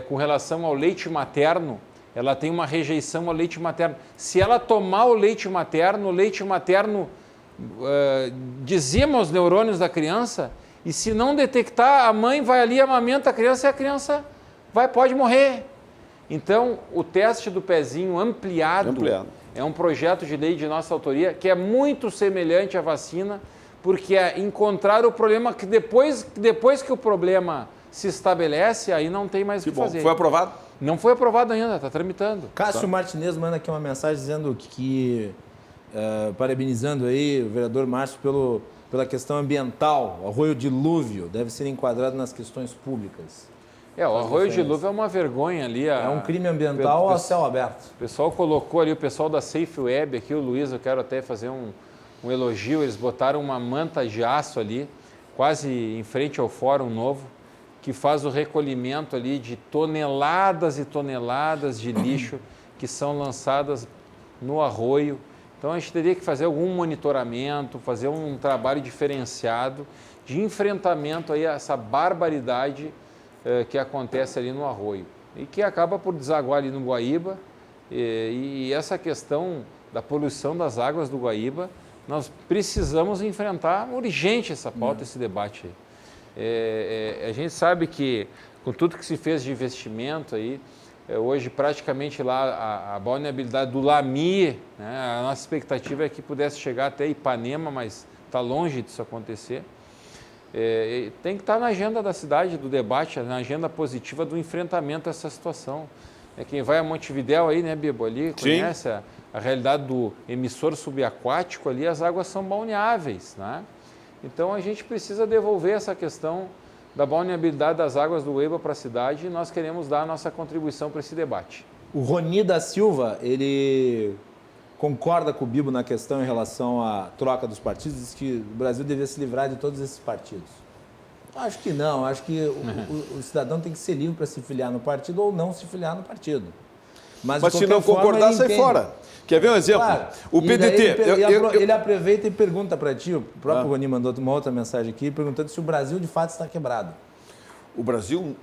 com relação ao leite materno, ela tem uma rejeição ao leite materno. Se ela tomar o leite materno dizima os neurônios da criança, e se não detectar, a mãe vai ali, amamenta a criança e a criança pode morrer. Então, o teste do pezinho ampliado é um projeto de lei de nossa autoria que é muito semelhante à vacina, porque é encontrar o problema que depois que o problema se estabelece, aí não tem mais o que fazer. Foi aprovado? Não foi aprovado ainda, está tramitando. Cássio Martinez manda aqui uma mensagem dizendo que parabenizando aí o vereador Márcio pela questão ambiental. O arroio dilúvio deve ser enquadrado nas questões públicas. O arroio dilúvio é uma vergonha ali. É um crime ambiental a céu aberto. O pessoal colocou ali, o pessoal da Safe Web aqui, o Luiz, eu quero até fazer um elogio, eles botaram uma manta de aço ali, quase em frente ao Fórum Novo, que faz o recolhimento ali de toneladas e toneladas de lixo que são lançadas no arroio. Então a gente teria que fazer algum monitoramento, fazer um trabalho diferenciado de enfrentamento aí a essa barbaridade que acontece ali no arroio e que acaba por desaguar ali no Guaíba. E essa questão da poluição das águas do Guaíba, nós precisamos enfrentar urgente essa pauta, esse debate aí. A gente sabe que, com tudo que se fez de investimento aí, hoje praticamente lá a balneabilidade do Lami, né, a nossa expectativa é que pudesse chegar até Ipanema, mas está longe disso acontecer. Tem que estar na agenda da cidade, do debate, na agenda positiva do enfrentamento a essa situação. Quem vai a Montevidéu aí, né, Bibo, ali, conhece a realidade do emissor subaquático ali, as águas são balneáveis, né? Então, a gente precisa devolver essa questão da balneabilidade das águas do Guaíba para a cidade e nós queremos dar a nossa contribuição para esse debate. O Roni da Silva, ele concorda com o Bibo na questão em relação à troca dos partidos, diz que o Brasil deveria se livrar de todos esses partidos. Acho que não, acho que o cidadão tem que ser livre para se filiar no partido ou não se filiar no partido. Mas se não concordar, sai fora. Quer ver um exemplo? Claro. O PDT... Ele aproveita e pergunta para ti, o próprio Roni mandou uma outra mensagem aqui, perguntando se o Brasil de fato está quebrado. O Brasil,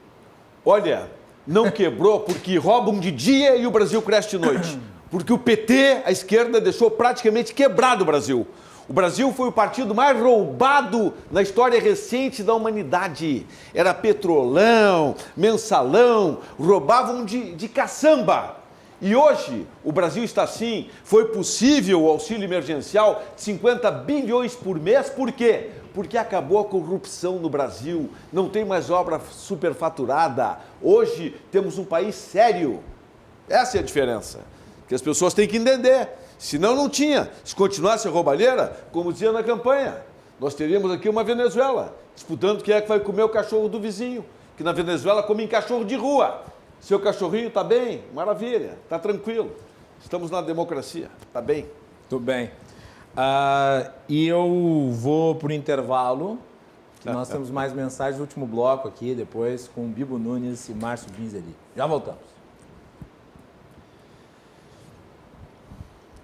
olha, não quebrou porque roubam de dia e o Brasil cresce de noite. Porque o PT, a esquerda, deixou praticamente quebrado o Brasil. O Brasil foi o partido mais roubado na história recente da humanidade. Era petrolão, mensalão, roubavam de caçamba. E hoje o Brasil está assim, foi possível o auxílio emergencial de 50 bilhões por mês, por quê? Porque acabou a corrupção no Brasil, não tem mais obra superfaturada. Hoje temos um país sério. Essa é a diferença, que as pessoas têm que entender. Senão não tinha. Se continuasse a roubalheira, como dizia na campanha, nós teríamos aqui uma Venezuela, disputando quem é que vai comer o cachorro do vizinho, que na Venezuela comem cachorro de rua. Seu cachorrinho está bem, maravilha, está tranquilo. Estamos na democracia, está bem. Tudo bem. E eu vou para o intervalo, que nós temos mais mensagens do último bloco aqui, depois com o Bibo Nunes e Márcio Binzeli. Já voltamos.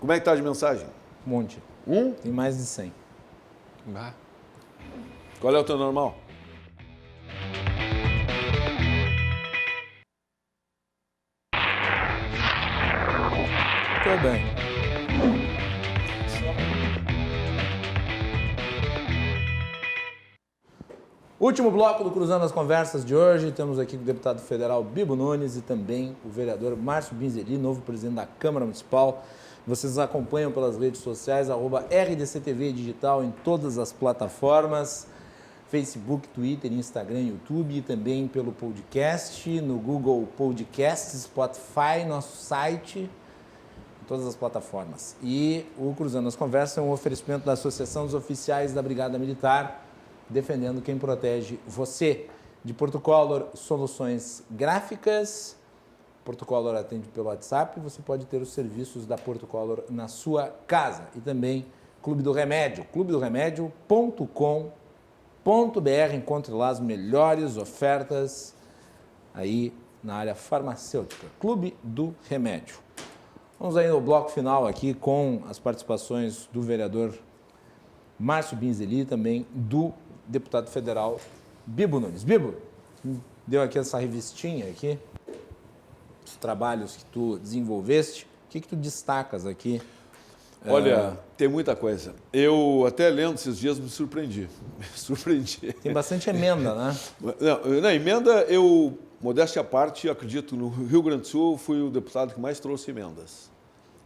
Como é que tá de mensagem? Um monte. Tem mais de 100. Ah. Qual é o teu normal? Muito bem. Último bloco do Cruzando as Conversas de hoje. Temos aqui o deputado federal Bibo Nunes e também o vereador Márcio Binzeli, novo presidente da Câmara Municipal. Vocês nos acompanham pelas redes sociais, @RDCTV Digital em todas as plataformas, Facebook, Twitter, Instagram, YouTube, e também pelo podcast, no Google Podcasts, Spotify, nosso site, em todas as plataformas. E o Cruzando as Conversas é um oferecimento da Associação dos Oficiais da Brigada Militar, defendendo quem protege você. De Porto Color, soluções gráficas. Porto Color atende pelo WhatsApp. Você pode ter os serviços da Porto Color na sua casa. E também Clube do Remédio, clubedoremedio.com.br. Encontre lá as melhores ofertas aí na área farmacêutica. Clube do Remédio. Vamos aí no bloco final aqui com as participações do vereador Márcio Binzeli e também do deputado federal Bibo Nunes. Bibo, deu aqui essa revistinha aqui, os trabalhos que tu desenvolveste. O que tu destacas aqui? Olha, tem muita coisa. Eu até lendo esses dias me surpreendi. Tem bastante emenda, né? Não, na emenda, eu, modéstia à parte, acredito, no Rio Grande do Sul, fui o deputado que mais trouxe emendas.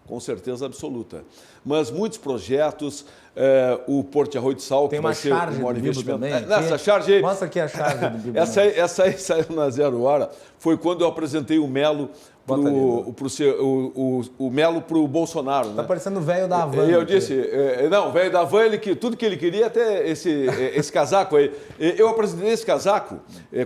Com certeza absoluta. Mas muitos projetos, o Porto de Arroio de Sal, tem que vai ser charge um maior do Bibo investimento. também. Nessa charge, mostra aqui a charge do Bibo. essa aí saiu na 0 hora. Foi quando eu apresentei o Melo para o Bolsonaro. Tá né? parecendo o velho da Havan. E eu disse, não, o velho da Havan, tudo que ele queria, até esse casaco aí. Eu apresentei esse casaco,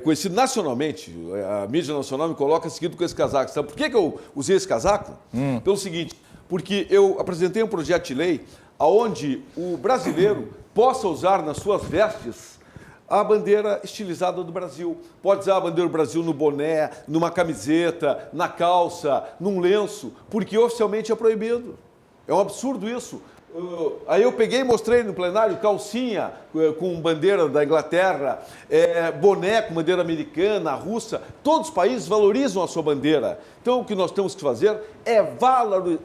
conhecido nacionalmente, a mídia nacional me coloca seguido com esse casaco. Sabe por que eu usei esse casaco? Pelo seguinte, porque eu apresentei um projeto de lei onde o brasileiro possa usar nas suas vestes a bandeira estilizada do Brasil. Pode usar a bandeira do Brasil no boné, numa camiseta, na calça, num lenço, porque oficialmente é proibido. É um absurdo isso. Aí eu peguei e mostrei no plenário calcinha com bandeira da Inglaterra, boné com bandeira americana, russa. Todos os países valorizam a sua bandeira. Então o que nós temos que fazer é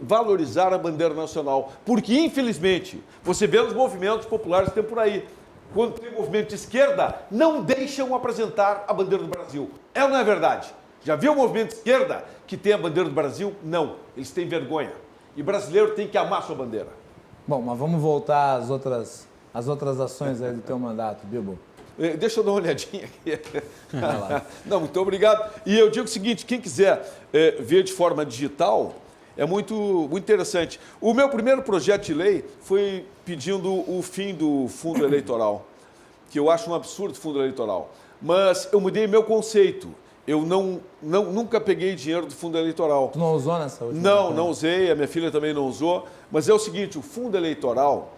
valorizar a bandeira nacional. Porque, infelizmente, você vê os movimentos populares que tem por aí. Quando tem movimento de esquerda, não deixam apresentar a bandeira do Brasil. É ou não é verdade? Já viu o movimento de esquerda que tem a bandeira do Brasil? Não. Eles têm vergonha. E brasileiro tem que amar a sua bandeira. Bom, mas vamos voltar às outras ações aí do teu mandato, Bibo. Deixa eu dar uma olhadinha aqui. Não, muito obrigado. E eu digo o seguinte, quem quiser ver de forma digital, é muito interessante. O meu primeiro projeto de lei foi pedindo o fim do fundo eleitoral, que eu acho um absurdo fundo eleitoral. Mas eu mudei meu conceito. Eu nunca peguei dinheiro do fundo eleitoral. Tu não usou nessa última? Não usei, a minha filha também não usou. Mas é o seguinte, o fundo eleitoral,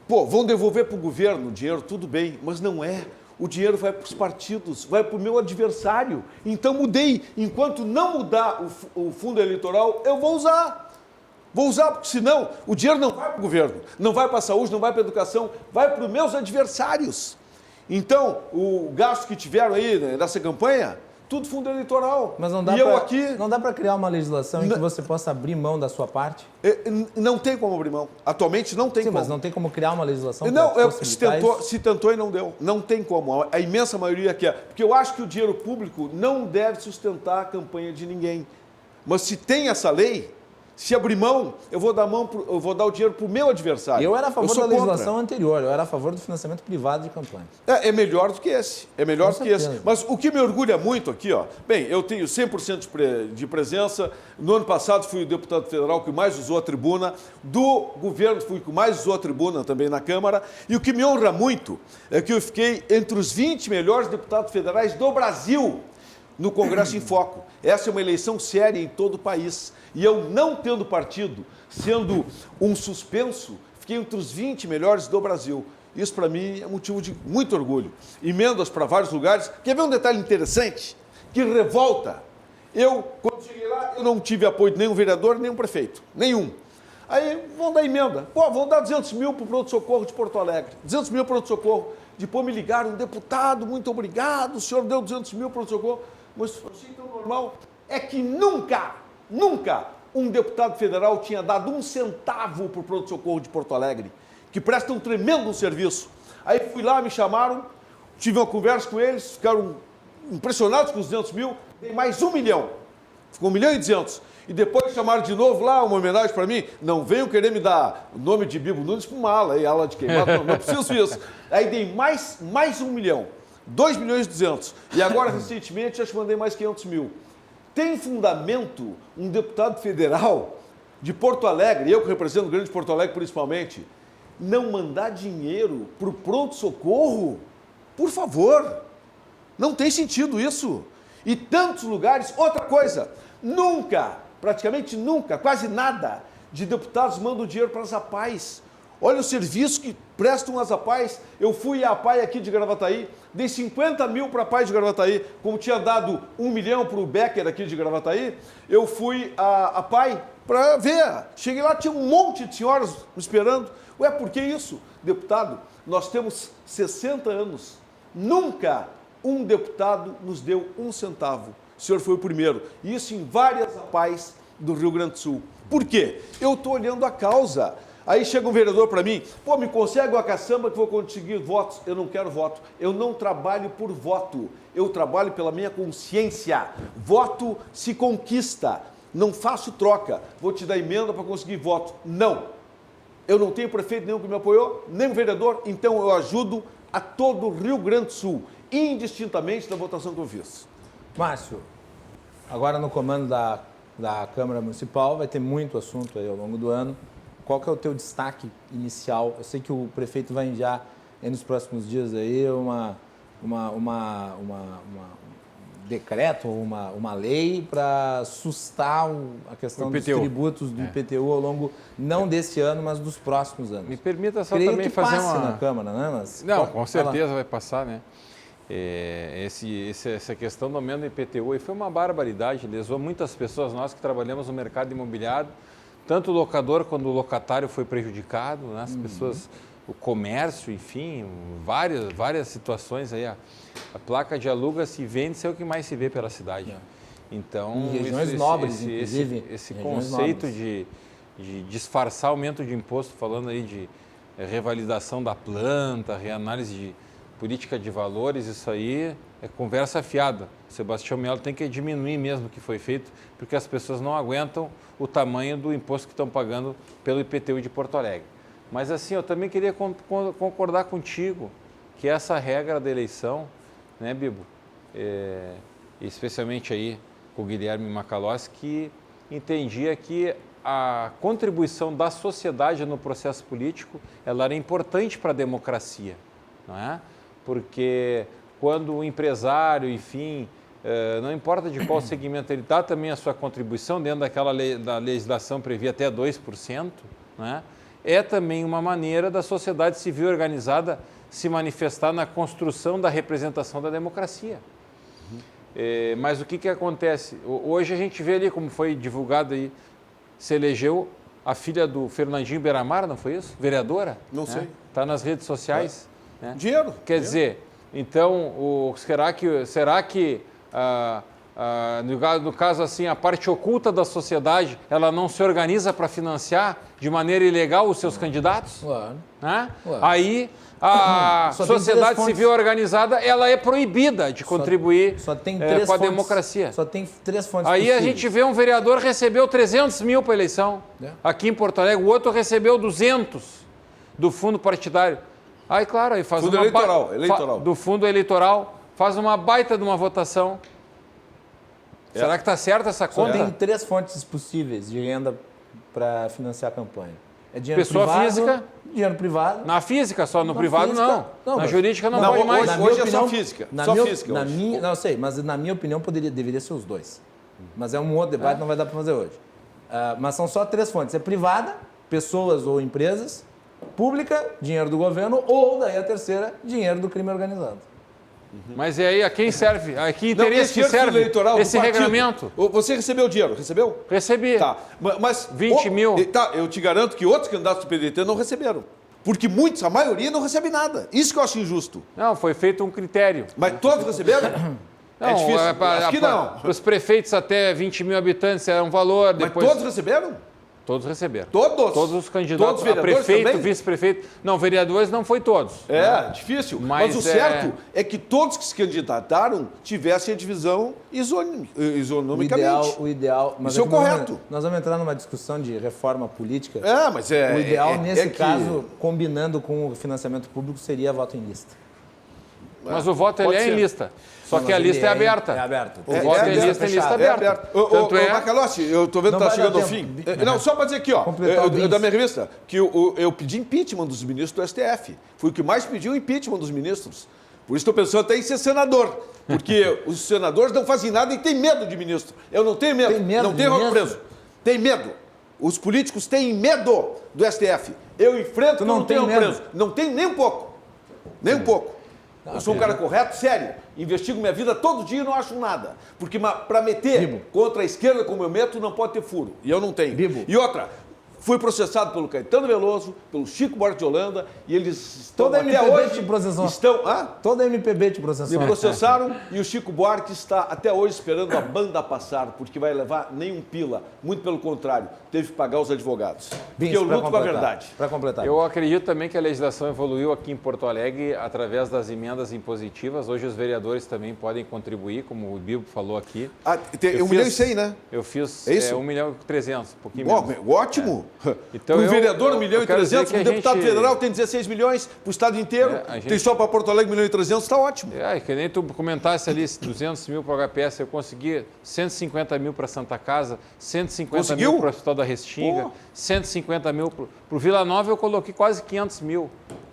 vão devolver para o governo o dinheiro, tudo bem, mas não é. O dinheiro vai para os partidos, vai para o meu adversário. Então mudei. Enquanto não mudar o fundo eleitoral, eu vou usar. Vou usar, porque senão o dinheiro não vai para o governo, não vai para a saúde, não vai para a educação, vai para os meus adversários. Então, o gasto que tiveram aí nessa campanha, tudo fundo eleitoral. Mas não dá para criar uma legislação em que você possa abrir mão da sua parte? Não tem como abrir mão. Atualmente não tem como. Mas não tem como criar uma legislação para possibilitar se tentou e não deu. Não tem como. A imensa maioria quer. Porque eu acho que o dinheiro público não deve sustentar a campanha de ninguém. Mas se tem essa lei, se abrir mão, eu vou dar o dinheiro para o meu adversário. Eu era a favor da legislação anterior, eu era a favor do financiamento privado de campanha. É melhor do que esse. É melhor do que esse. Mas o que me orgulha muito aqui, bem, eu tenho 100% de presença. No ano passado fui o deputado federal que mais usou a tribuna. Do governo fui o que mais usou a tribuna também na Câmara. E o que me honra muito é que eu fiquei entre os 20 melhores deputados federais do Brasil no Congresso em Foco. Essa é uma eleição séria em todo o país. E eu, não tendo partido, sendo um suspenso, fiquei entre os 20 melhores do Brasil. Isso, para mim, é motivo de muito orgulho. Emendas para vários lugares. Quer ver um detalhe interessante? Que revolta. Quando cheguei lá, eu não tive apoio de nenhum vereador, nenhum prefeito. Nenhum. Aí vão dar emenda. Pô, vão dar 200 mil para o pronto-socorro de Porto Alegre. 200 mil para o pronto-socorro. Depois me ligaram, deputado, muito obrigado, o senhor deu 200 mil para o pronto-socorro. Mas eu achei tão normal. É que nunca um deputado federal tinha dado um centavo para o pronto-socorro de Porto Alegre, que presta um tremendo serviço. Aí fui lá, me chamaram, tive uma conversa com eles, ficaram impressionados com os 200 mil, dei mais 1 milhão. Ficou 1 milhão e 200. E depois chamaram de novo lá, uma homenagem para mim. Não venham querer me dar o nome de Bibo Nunes para uma ala, aí ala de queimado, não preciso disso. Aí dei mais 1 milhão, 2 milhões e 200. E agora, recentemente, já te mandei mais 500 mil. Tem fundamento um deputado federal de Porto Alegre, eu que represento o grande Porto Alegre principalmente, não mandar dinheiro para o pronto-socorro? Por favor, não tem sentido isso. E tantos lugares, outra coisa, praticamente nunca, quase nada, de deputados mandam dinheiro para as APAES. Olha o serviço que prestam as APAES. Eu fui à APAE aqui de Gravataí, dei 50 mil para a APAE de Gravataí, como tinha dado 1 milhão para o Becker aqui de Gravataí, eu fui à APAE para ver. Cheguei lá, tinha um monte de senhoras me esperando. Ué, por que isso? Deputado, nós temos 60 anos, nunca um deputado nos deu 1 centavo. O senhor foi o primeiro. E isso em várias APAES do Rio Grande do Sul. Por quê? Eu estou olhando a causa. Aí chega um vereador para mim, pô, me consegue uma caçamba que vou conseguir votos. Eu não quero voto. Eu não trabalho por voto. Eu trabalho pela minha consciência. Voto se conquista. Não faço troca. Vou te dar emenda para conseguir voto. Não. Eu não tenho prefeito nenhum que me apoiou, nem um vereador, então eu ajudo a todo o Rio Grande do Sul, indistintamente da votação que eu fiz. Márcio, agora no comando da Câmara Municipal vai ter muito assunto aí ao longo do ano. Qual que é o teu destaque inicial? Eu sei que o prefeito vai enviar nos próximos dias aí decreto, uma lei para sustar a questão dos tributos do IPTU ao longo, não desse ano, mas dos próximos anos. Me permita só Creio também que fazer passe uma... na Câmara, né? Mas, não, com certeza vai passar, né? Essa questão do aumento do IPTU foi uma barbaridade, lesou muitas pessoas, nós que trabalhamos no mercado imobiliário, tanto o locador quanto o locatário foi prejudicado, né? As pessoas, o comércio, enfim, várias situações aí. A placa de aluga-se e vende-se é o que mais se vê pela cidade. Então, em regiões nobres, inclusive. Esse conceito de disfarçar aumento de imposto, falando aí de revalidação da planta, reanálise de política de valores, isso aí é conversa fiada. O Sebastião Melo tem que diminuir mesmo o que foi feito, porque as pessoas não aguentam o tamanho do imposto que estão pagando pelo IPTU de Porto Alegre. Mas assim, eu também queria concordar contigo que essa regra da eleição, né, Bibo, especialmente aí com o Guilherme Macalossi, que entendia que a contribuição da sociedade no processo político ela era importante para a democracia, não é? Porque quando o empresário, enfim, não importa de qual segmento ele dá também a sua contribuição, dentro daquela da legislação previa até 2%, né? É também uma maneira da sociedade civil organizada se manifestar na construção da representação da democracia. Mas o que acontece? Hoje a gente vê ali, como foi divulgado aí, se elegeu a filha do Fernandinho Beiramar, não foi isso? Vereadora? Não sei. Está nas redes sociais. Né? Dinheiro. Quer dizer, então, será que no caso assim, a parte oculta da sociedade, ela não se organiza para financiar de maneira ilegal os seus candidatos? Claro. Né? Claro. Aí a sociedade civil organizada ela é proibida de contribuir com a democracia. Só tem 3 fontes Aí possíveis. a gente vê um vereador recebeu 300 mil para a eleição, aqui em Porto Alegre, o outro recebeu 200 do fundo partidário. Aí, claro, aí faz fundo uma eleitoral. Do fundo eleitoral, faz uma baita de uma votação. Será que está certa essa conta? Só tem 3 fontes possíveis de renda para financiar a campanha. É dinheiro Pessoa privado, física? Dinheiro privado. Na física só, no Na privado física, não. Na mas- jurídica não pode mais. Hoje é só física. Não sei, mas na minha opinião deveria ser os 2. Mas é um outro debate, não vai dar para fazer hoje. Mas são só 3 fontes. É privada, pessoas ou empresas, pública, dinheiro do governo, ou daí a terceira, dinheiro do crime organizado. Mas e aí, a quem serve? A que Não, interesse que esse serve eleitoral do esse partido. regulamento? Você recebeu o dinheiro, recebeu? Recebi. Tá, mas 20 mil. Tá, eu te garanto que outros candidatos do PDT não receberam. Porque muitos, a maioria, não recebe nada. Isso que eu acho injusto. Não, foi feito um critério. Mas todos receberam? É difícil. Acho que não. Os prefeitos até 20 mil habitantes era um valor. Mas Depois... todos receberam? Todos receberam. Todos? Todos os candidatos Todos os a vereadores prefeito, também? vice-prefeito. Não, vereadores não foi todos. Difícil. Mas Mas o certo é que todos que se candidataram tivessem a divisão isonomicamente. O ideal, mas Isso é o correto. Nós vamos entrar numa discussão de reforma política. Mas O ideal, nesse caso, combinando com o financiamento público, seria voto em lista. Mas o voto ele pode é em ser. lista. Só Não, que a mas lista ele é aberta. É aberto. O voto em lista é lista aberta. Tanto é... Macalossi, eu estou vendo que Não está vai dar chegando ao tempo. fim. Não, só para dizer aqui, ó, Completar o bis. da minha revista, que eu pedi impeachment dos ministros do STF. Fui o que mais pediu impeachment dos ministros. Por isso estou pensando até em ser senador. Porque os senadores não fazem nada e têm medo de ministro. Eu não tenho medo. Tem medo não de tenho ministro? preso. Tem medo. Os políticos têm medo do STF. Eu enfrento, não não tenho tem medo? preso. Não tenho nem um pouco. Nem um pouco. Eu sou um cara correto, sério. Investigo minha vida todo dia e não acho nada. Porque para meter Bibo. contra a esquerda como eu meto, não pode ter furo. E eu não tenho. Bibo. E outra, fui processado pelo Caetano Veloso, pelo Chico Buarque de Holanda, e eles estão Toda a até MPB hoje... te processou. Estão... Toda a MPB te processou. Me processaram e o Chico Buarque está até hoje esperando a banda passar, porque vai levar nem um pila. Muito pelo contrário, teve que pagar os advogados. Porque eu luto com a verdade. Para completar. Eu acredito também que a legislação evoluiu aqui em Porto Alegre através das emendas impositivas. Hoje os vereadores também podem contribuir, como o Bibo falou aqui. Tem 1 milhão e 100, né? Eu fiz É isso? 1 milhão e 300, um pouquinho menos. Ótimo. Então, um eu- vereador, eu 1 milhão e quero dizer 300, que um a deputado gente- federal tem 16 milhões para o estado inteiro, a gente- tem só para Porto Alegre 1 milhão e 300, está ótimo. Que nem tu comentasse ali 200 mil para o HPS, eu consegui 150 mil para Santa Casa, 150 Conseguiu? mil para o Hospital da Restinga, Pô. 150 mil para o Vila Nova, eu coloquei quase 500 mil.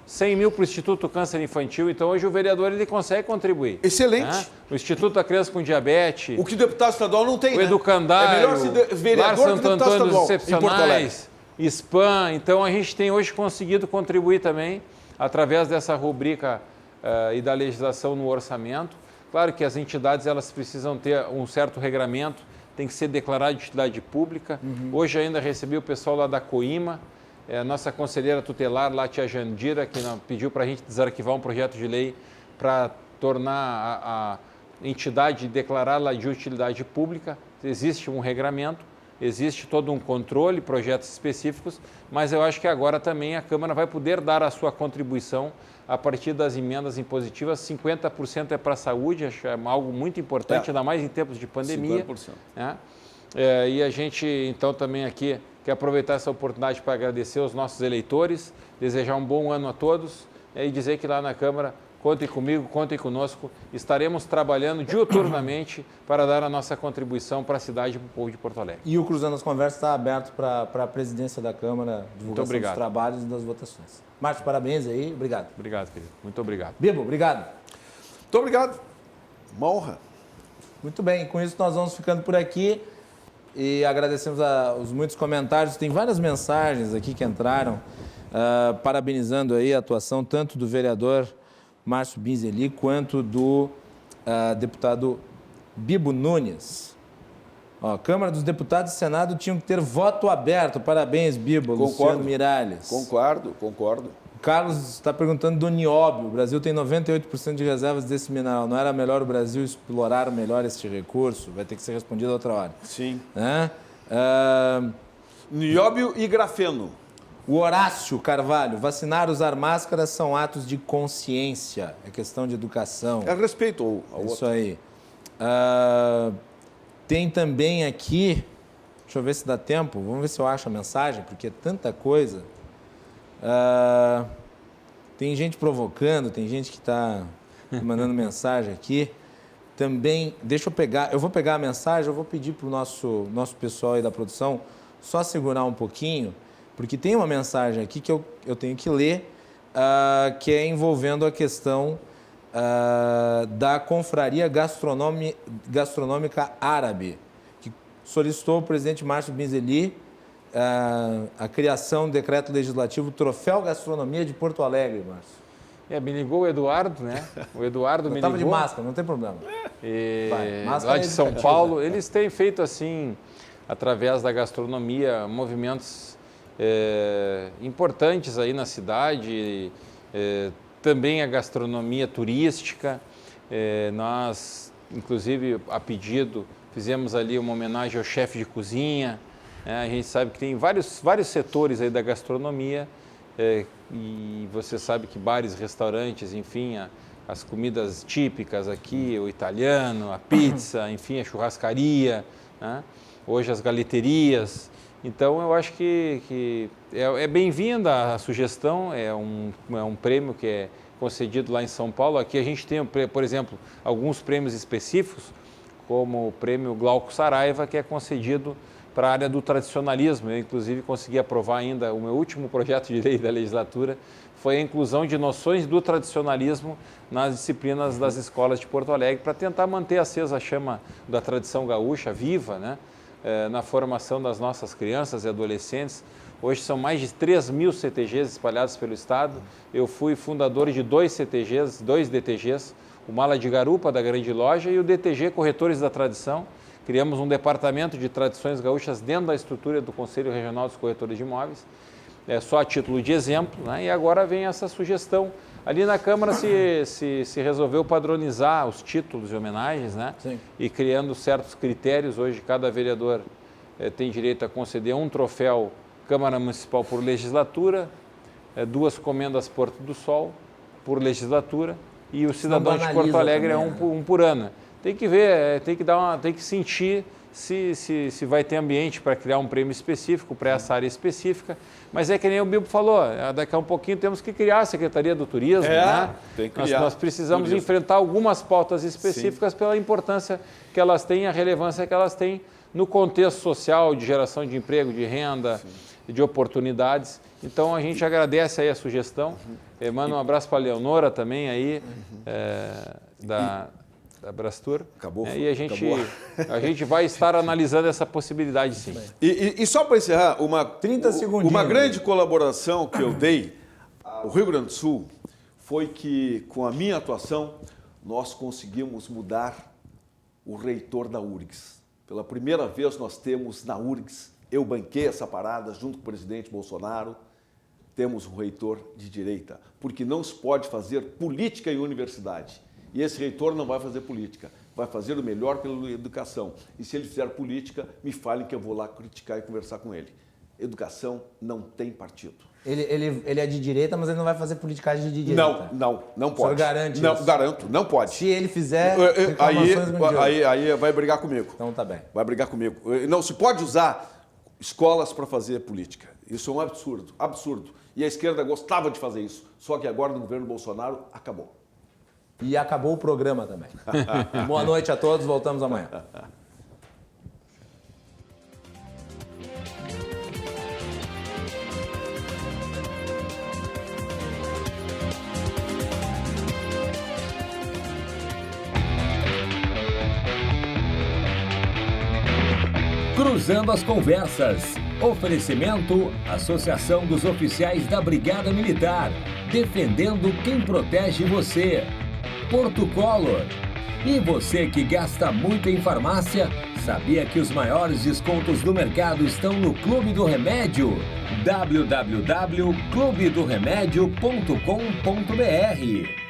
100 mil para o Instituto Câncer Infantil, então hoje o vereador ele consegue contribuir. Excelente. Né? O Instituto da Criança com Diabetes, O que o deputado estadual não tem, o né? Educandário, É melhor ser Lar vereador que Santo deputado Antônio dos estadual em Porto Alegre. Excepcionais, SPAM, então a gente tem hoje conseguido contribuir também através dessa rubrica e da legislação no orçamento. Claro que as entidades elas precisam ter um certo regramento, tem que ser declarado de utilidade pública. Hoje ainda recebi o pessoal lá da Coima, nossa conselheira tutelar, lá, a tia Jandira, que pediu para a gente desarquivar um projeto de lei para tornar a entidade declarada de utilidade pública. Existe um regramento, existe todo um controle, projetos específicos, mas eu acho que agora também a Câmara vai poder dar a sua contribuição a partir das emendas impositivas. 50% é para a saúde, acho algo muito importante, ainda mais em tempos de pandemia. 50%. Né? E a gente, então, também aqui quer aproveitar essa oportunidade para agradecer aos nossos eleitores, desejar um bom ano a todos e dizer que lá na Câmara, contem comigo, contem conosco, estaremos trabalhando diuturnamente para dar a nossa contribuição para a cidade e para o povo de Porto Alegre. E o Cruzando as Conversas está aberto para a presidência da Câmara, divulgação dos obrigado. trabalhos e das votações. Márcio, parabéns aí, obrigado. Obrigado, querido. Muito obrigado. Bibo, obrigado. Muito obrigado. Uma honra. Muito bem, com isso nós vamos ficando por aqui e agradecemos os muitos comentários. Tem várias mensagens aqui que entraram, parabenizando aí a atuação tanto do vereador Márcio Binzeli quanto do deputado Bibo Nunes. Câmara dos Deputados e Senado tinham que ter voto aberto. Parabéns, Bibo. Luciano Miralles. Concordo. O Carlos está perguntando do nióbio. O Brasil tem 98% de reservas desse mineral. Não era melhor o Brasil explorar melhor este recurso? Vai ter que ser respondido outra hora. Sim. Nióbio e grafeno. O Horácio Carvalho. Vacinar, usar máscaras são atos de consciência. É questão de educação. É respeito ao Isso outro. aí. Tem também aqui... Deixa eu ver se dá tempo. Vamos ver se eu acho a mensagem, porque é tanta coisa. Tem gente provocando, tem gente que está mandando mensagem aqui. Também, deixa eu pegar, eu vou pegar a mensagem, eu vou pedir para o nosso pessoal aí da produção só segurar um pouquinho, porque tem uma mensagem aqui que eu tenho que ler, que é envolvendo a questão da Confraria Gastronômica Árabe, que solicitou ao presidente Márcio Binzeli a criação do decreto legislativo Troféu Gastronomia de Porto Alegre, Márcio. Me ligou o Eduardo, né? O Eduardo me ligou. Eu estava de máscara, não tem problema. Lá de São Paulo, eles têm feito assim, através da gastronomia, movimentos importantes aí na cidade, também a gastronomia turística. Nós, inclusive, a pedido, fizemos ali uma homenagem ao chefe de cozinha. A gente sabe que tem vários setores aí da gastronomia e você sabe que bares, restaurantes, enfim, as comidas típicas aqui, o italiano, a pizza, enfim, a churrascaria, né? Hoje as galeterias. Então, eu acho que é bem-vinda a sugestão, é um prêmio que é concedido lá em São Paulo. Aqui a gente tem, por exemplo, alguns prêmios específicos, como o prêmio Glauco Saraiva, que é concedido para a área do tradicionalismo. Eu, inclusive, consegui aprovar ainda o meu último projeto de lei da legislatura, foi a inclusão de noções do tradicionalismo nas disciplinas das escolas de Porto Alegre, para tentar manter acesa a chama da tradição gaúcha viva, né? Na formação das nossas crianças e adolescentes. Hoje são mais de 3.000 CTGs espalhados pelo estado. Eu fui fundador de 2 DTGs, o Mala de Garupa, da Grande Loja, e o DTG Corretores da Tradição. Criamos um departamento de tradições gaúchas dentro da estrutura do Conselho Regional dos Corretores de Imóveis, só a título de exemplo, né? E agora vem essa sugestão. Ali na Câmara se resolveu padronizar os títulos de homenagens, né? Sim. E criando certos critérios. Hoje cada vereador tem direito a conceder um troféu Câmara Municipal por legislatura, 2 comendas Porto do Sol por legislatura, e o cidadão de Porto Alegre também, um por ano. Tem que ver, tem que sentir se vai ter ambiente para criar um prêmio específico para essa área específica. Mas é que nem o Bibo falou, daqui a um pouquinho temos que criar a Secretaria do Turismo, né? Tem que criar. Nós precisamos enfrentar algumas pautas específicas. Sim. Pela importância que elas têm, a relevância que elas têm no contexto social, de geração de emprego, de renda, sim, de oportunidades. Então, a gente agradece aí a sugestão. Manda um abraço para a Leonora também aí, da Brastur. Acabou. E a gente vai estar analisando essa possibilidade, sim. E só para encerrar, 30 segundinhos. Uma grande colaboração que eu dei ao Rio Grande do Sul foi que, com a minha atuação, nós conseguimos mudar o reitor da URGS. Pela primeira vez nós temos na URGS, eu banquei essa parada junto com o presidente Bolsonaro, temos um reitor de direita, porque não se pode fazer política em universidade. E esse reitor não vai fazer política, vai fazer o melhor pela educação. E se ele fizer política, me falem que eu vou lá criticar e conversar com ele. Educação não tem partido. Ele é de direita, mas ele não vai fazer politicagem de direita. Não pode. O senhor garante não, isso? Garanto, não pode. Se ele fizer, aí vai brigar comigo. Então tá bem. Vai brigar comigo. Não se pode usar escolas para fazer política. Isso é um absurdo, absurdo. E a esquerda gostava de fazer isso. Só que agora, no governo Bolsonaro, acabou. E acabou o programa também. Boa noite a todos, voltamos amanhã. Cruzando as Conversas. Oferecimento: Associação dos Oficiais da Brigada Militar. Defendendo quem protege você. Porto Color. E você que gasta muito em farmácia, sabia que os maiores descontos do mercado estão no Clube do Remédio? www.clubedoremedio.com.br